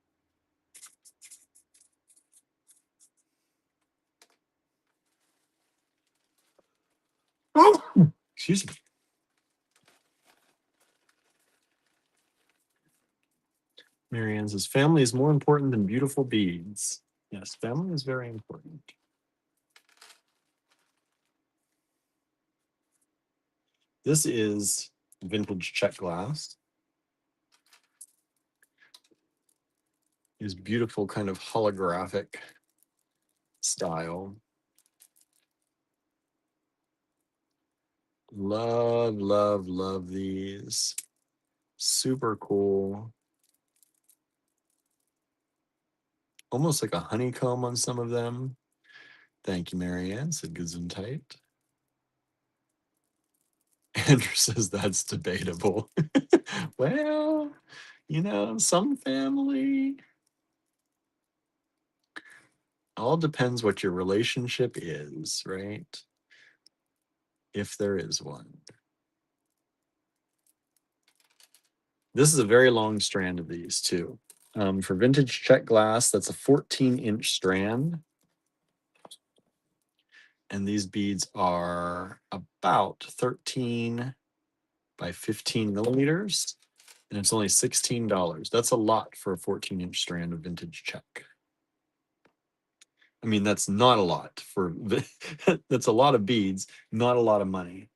Oh, excuse me. Marianne says, family is more important than beautiful beads. Yes, family is very important. This is vintage check glass. Is beautiful kind of holographic style. Love, love, love these. Super cool. Almost like a honeycomb on some of them. Thank you, Marianne, said Gesundheit. Andrew says that's debatable. Well, some family. All depends what your relationship is, right? If there is one. This is a very long strand of these too. For vintage check glass, that's a 14-inch strand. And these beads are about 13 by 15 millimeters. And it's only $16. That's a lot for a 14-inch strand of vintage check. I mean, that's not a lot for, that's a lot of beads, not a lot of money.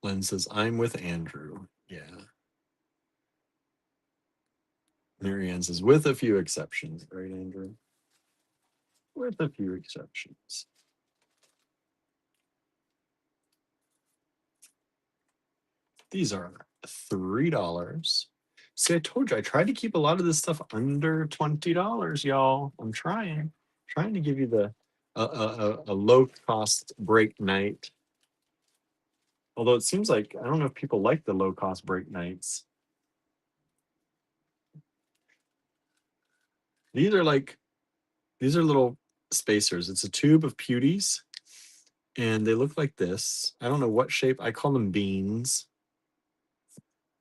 Len says, I'm with Andrew. Yeah. Marianne says, with a few exceptions, right, Andrew? With a few exceptions. These are $3. See, I told you, I tried to keep a lot of this stuff under $20, y'all. I'm trying to give you the a low cost break night. Although it seems like, I don't know if people like the low cost break nights. These are little spacers. It's a tube of pewdies and they look like this. I don't know what shape. I call them beans.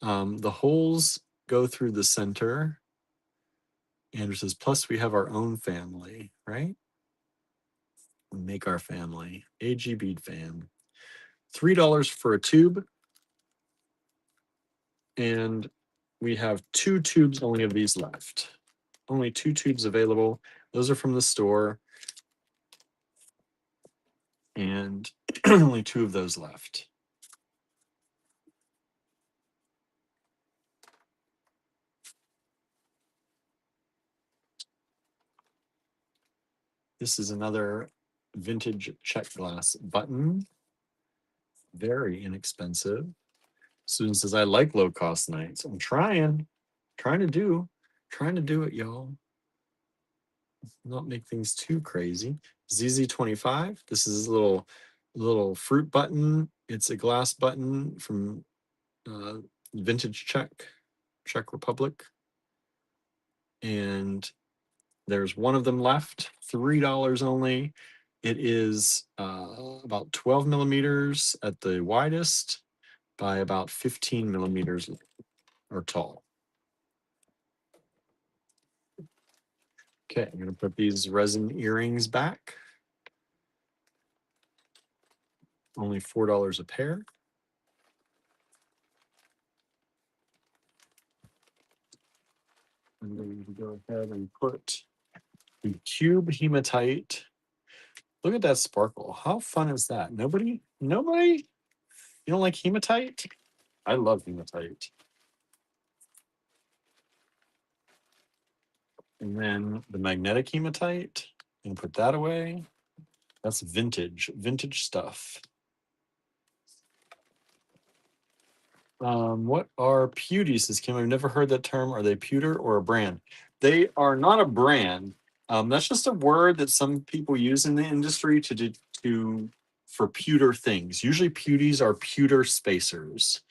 The holes go through the center. Andrew says, plus we have our own family, right? We make our family. AG Bead fam. $3 for a tube. And we have 2 tubes only of these left. Only 2 tubes available. Those are from the store. And only 2 of those left. This is another vintage check glass button. Very inexpensive. Susan says, I like low cost nights. I'm trying to do it, y'all. Not make things too crazy. ZZ25. This is a little fruit button. It's a glass button from vintage Czech Republic. And there's one of them left, $3 only. It is about 12 millimeters at the widest by about 15 millimeters or tall. Okay, I'm going to put these resin earrings back. Only $4 a pair. I'm going to go ahead and put the cube hematite. Look at that sparkle. How fun is that? Nobody? You don't like hematite? I love hematite. And then the magnetic hematite, and put that away. That's vintage stuff. What are pewdies, says Kim? I've never heard that term. Are they pewter or a brand? They are not a brand. That's just a word that some people use in the industry for pewter things. Usually pewdies are pewter spacers,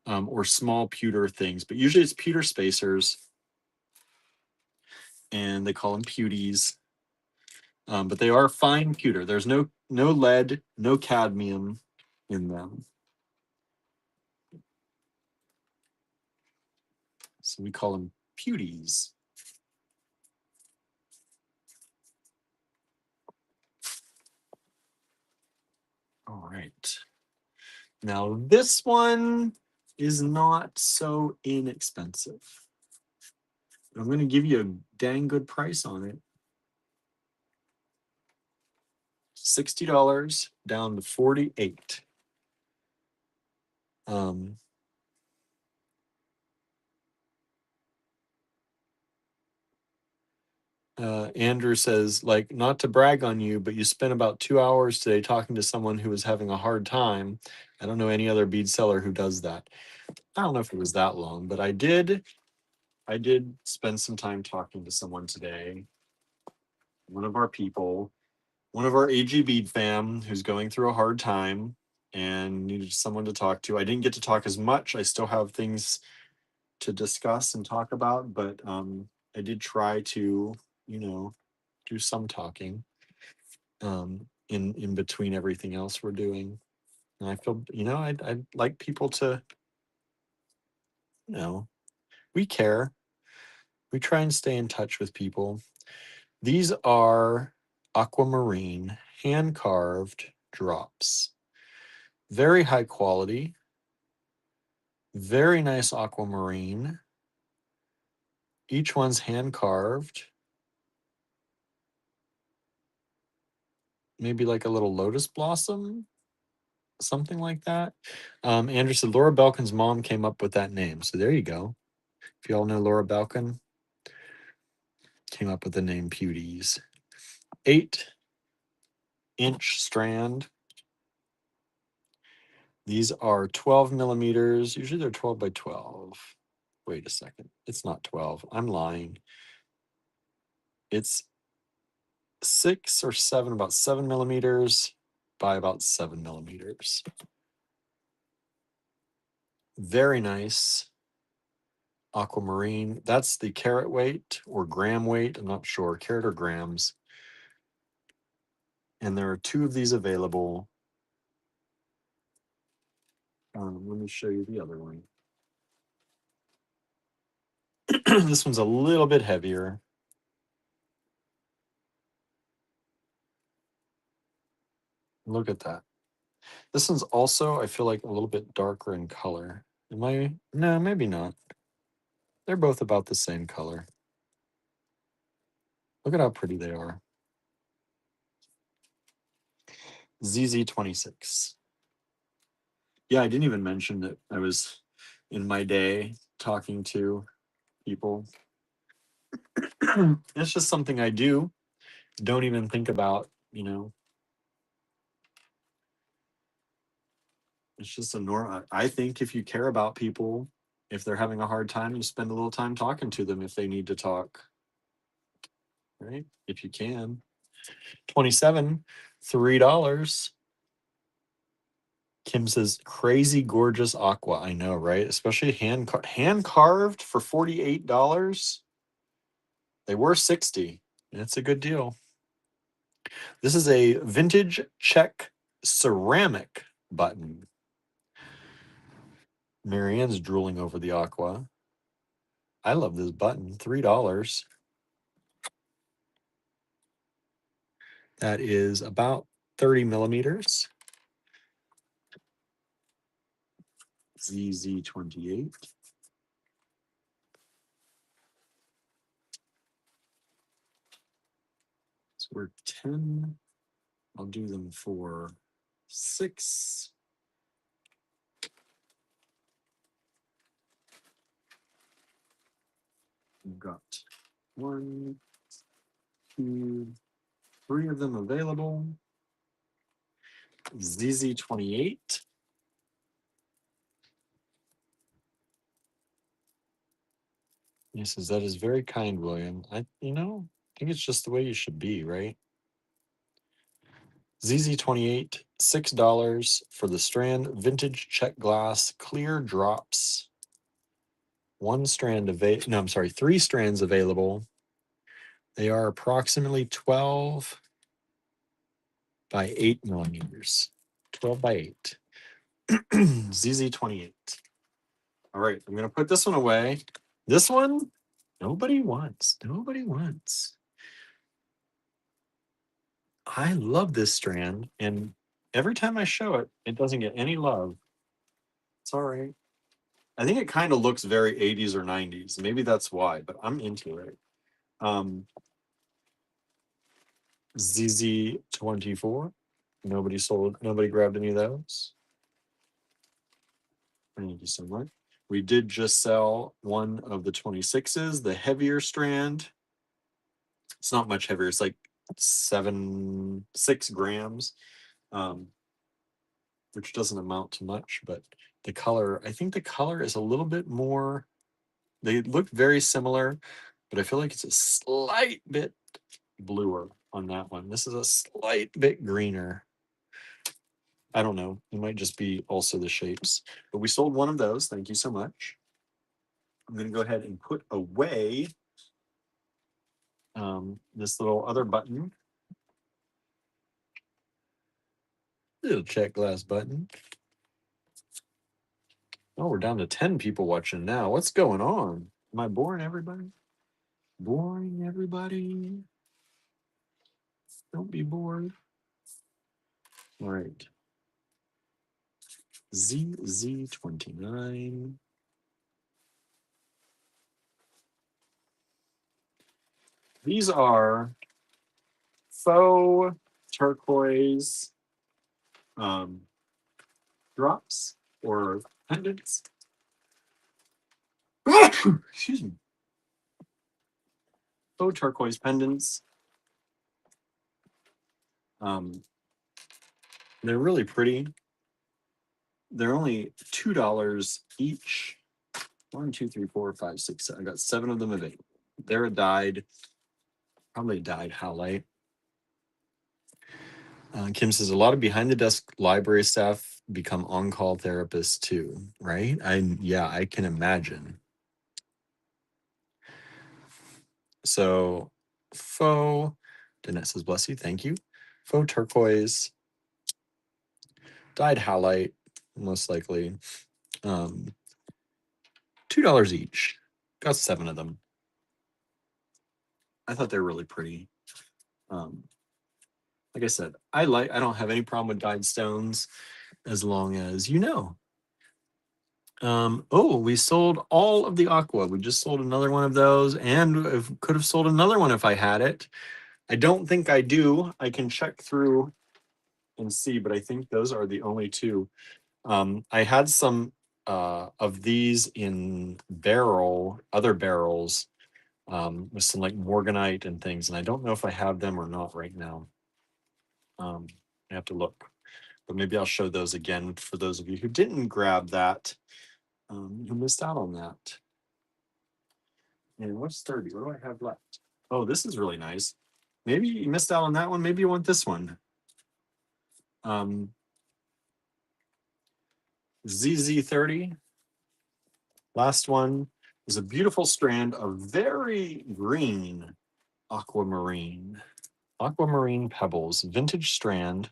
or small pewter things, but usually it's pewter spacers, and they call them pewdies. But they are fine pewter. There's no lead, no cadmium in them. So we call them pewdies. All right. Now this one is not so inexpensive. I'm going to give you a dang good price on it. $60 down to $48. Andrew says, like, not to brag on you, but you spent about 2 hours today talking to someone who was having a hard time. I don't know any other bead seller who does that. I don't know if it was that long, but I did spend some time talking to someone today. One of our people, one of our AG Bead fam who's going through a hard time and needed someone to talk to. I didn't get to talk as much. I still have things to discuss and talk about, but I did try to, do some talking in between everything else we're doing. And I feel, I'd like people to, we care. We try and stay in touch with people. These are aquamarine hand carved drops. Very high quality. Very nice aquamarine. Each one's hand carved. Maybe like a little lotus blossom, something like that. Andrew said Laura Belkin's mom came up with that name. So there you go. If you all know Laura Belkin, came up with the name Pewdies. 8-inch strand. These are 12 millimeters. Usually they're 12 by 12. Wait a second. It's not 12. I'm lying. It's 6 or 7, about 7 millimeters by about 7 millimeters. Very nice aquamarine. That's the carat weight or gram weight. I'm not sure, carat or grams. And there are 2 of these available. Let me show you the other one. This one's a little bit heavier. Look at that. This one's also, I feel like, a little bit darker in color. Am I? No, maybe not. They're both about the same color. Look at how pretty they are. ZZ26. Yeah, I didn't even mention that I was in my day talking to people. It's just something I do. Don't even think about, it's just a normal. I think if you care about people, if they're having a hard time, you spend a little time talking to them if they need to talk. Right? If you can. 27, $3. Kim says, crazy gorgeous aqua. I know, right? Especially hand carved for $48. They were 60. It's a good deal. This is a vintage Czech ceramic button. Marianne's drooling over the aqua. I love this button. $3. That is about 30 millimeters. ZZ28. So we're 10. I'll do them for 6. We've got 1, 2, 3 of them available. ZZ28. He says, that is very kind, William. I think it's just the way you should be, right? ZZ28, $6 for the strand, vintage Czech glass, clear drops. 3 strands available. They are approximately 12 by 8 millimeters. 12 by 8. ZZ28. All right, I'm going to put this one away. This one, nobody wants. Nobody wants. I love this strand, and every time I show it, it doesn't get any love. It's all right. I think it kind of looks very 80s or 90s. Maybe that's why, but I'm into it. ZZ24. Nobody grabbed any of those. Thank you so much. We did just sell one of the 26s, the heavier strand. It's not much heavier. It's like 6 grams, which doesn't amount to much, but the color, I think the color is a little bit more, they look very similar, but I feel like it's a slight bit bluer on that one. This is a slight bit greener. I don't know. It might just be also the shapes, but we sold one of those. Thank you so much. I'm going to go ahead and put away this little other button. Little check glass button. Oh, we're down to 10 people watching now. What's going on? Am I boring everybody? Boring everybody? Don't be bored. All right. ZZ29. These are faux turquoise drops or pendants. Excuse me. Faux turquoise pendants. They're really pretty. They're only $2 each. 1, 2, 3, 4, 5, 6, 7. I got 7 of them available. They're a probably dyed howlite. Kim says a lot of behind the desk library staff become on-call therapists too, right? Yeah, I can imagine. So faux, Danette says bless you, thank you. Faux turquoise, dyed halite, most likely. $2 each. Got 7 of them. I thought they were really pretty. Like I said, I don't have any problem with dyed stones as long as you know. Oh, we sold all of the aqua. We just sold another one of those, and could have sold another one if I had it. I don't think I do. I can check through and see, but I think those are the only two. I had some of these in other barrels, with some like morganite and things, and I don't know if I have them or not right now. I have to look, but maybe I'll show those again for those of you who didn't grab that, who missed out on that. And what's 30? What do I have left? Oh, this is really nice. Maybe you missed out on that one. Maybe you want this one. ZZ30. Last one is a beautiful strand of very green aquamarine. Aquamarine pebbles, vintage strand.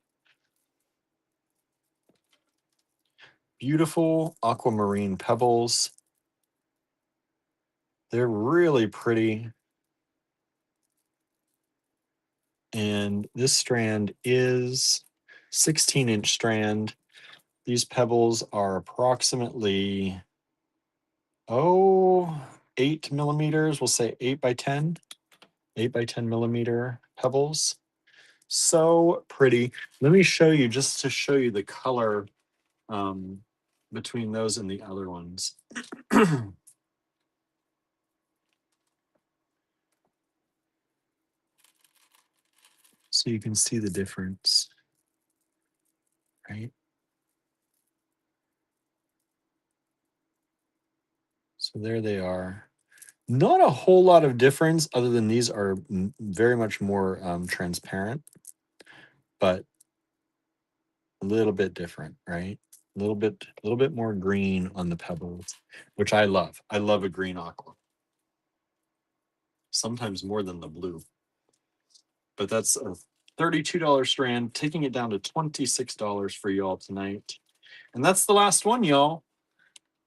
Beautiful aquamarine pebbles. They're really pretty. And this strand is 16-inch strand. These pebbles are approximately, 8 millimeters. We'll say 8 by 10 millimeter pebbles. So pretty. Let me show you, just to show you the color between those and the other ones. So you can see the difference, right? So there they are. Not a whole lot of difference other than these are very much more transparent, but a little bit different, right? A little bit more green on the pebbles, which I love. I love a green aqua. Sometimes more than the blue. But that's a $32 strand, taking it down to $26 for y'all tonight. And that's the last one, y'all.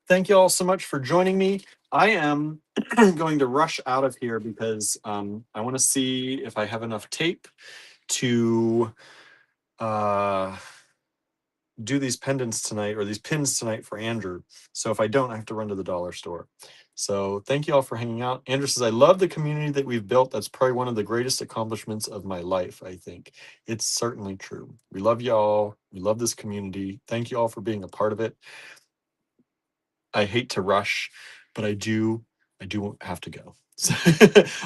Thank you all so much for joining me. I am going to rush out of here because I want to see if I have enough tape to do these pendants tonight, or these pins tonight for Andrew. So if I don't, I have to run to the dollar store. So thank you all for hanging out. Andrew says, I love the community that we've built. That's probably one of the greatest accomplishments of my life, I think. It's certainly true. We love y'all. We love this community. Thank you all for being a part of it. I hate to rush, but I do have to go. So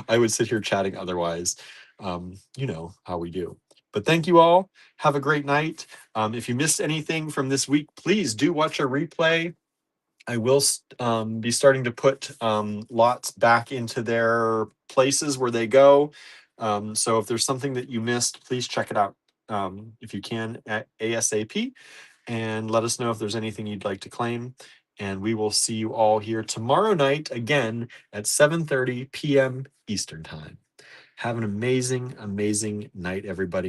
I would sit here chatting otherwise. You know how we do. But thank you all. Have a great night. If you missed anything from this week, please do watch a replay. I will be starting to put lots back into their places where they go. So if there's something that you missed, please check it out if you can at ASAP, and let us know if there's anything you'd like to claim. And we will see you all here tomorrow night again at 7:30 p.m. Eastern Time. Have an amazing, amazing night, everybody.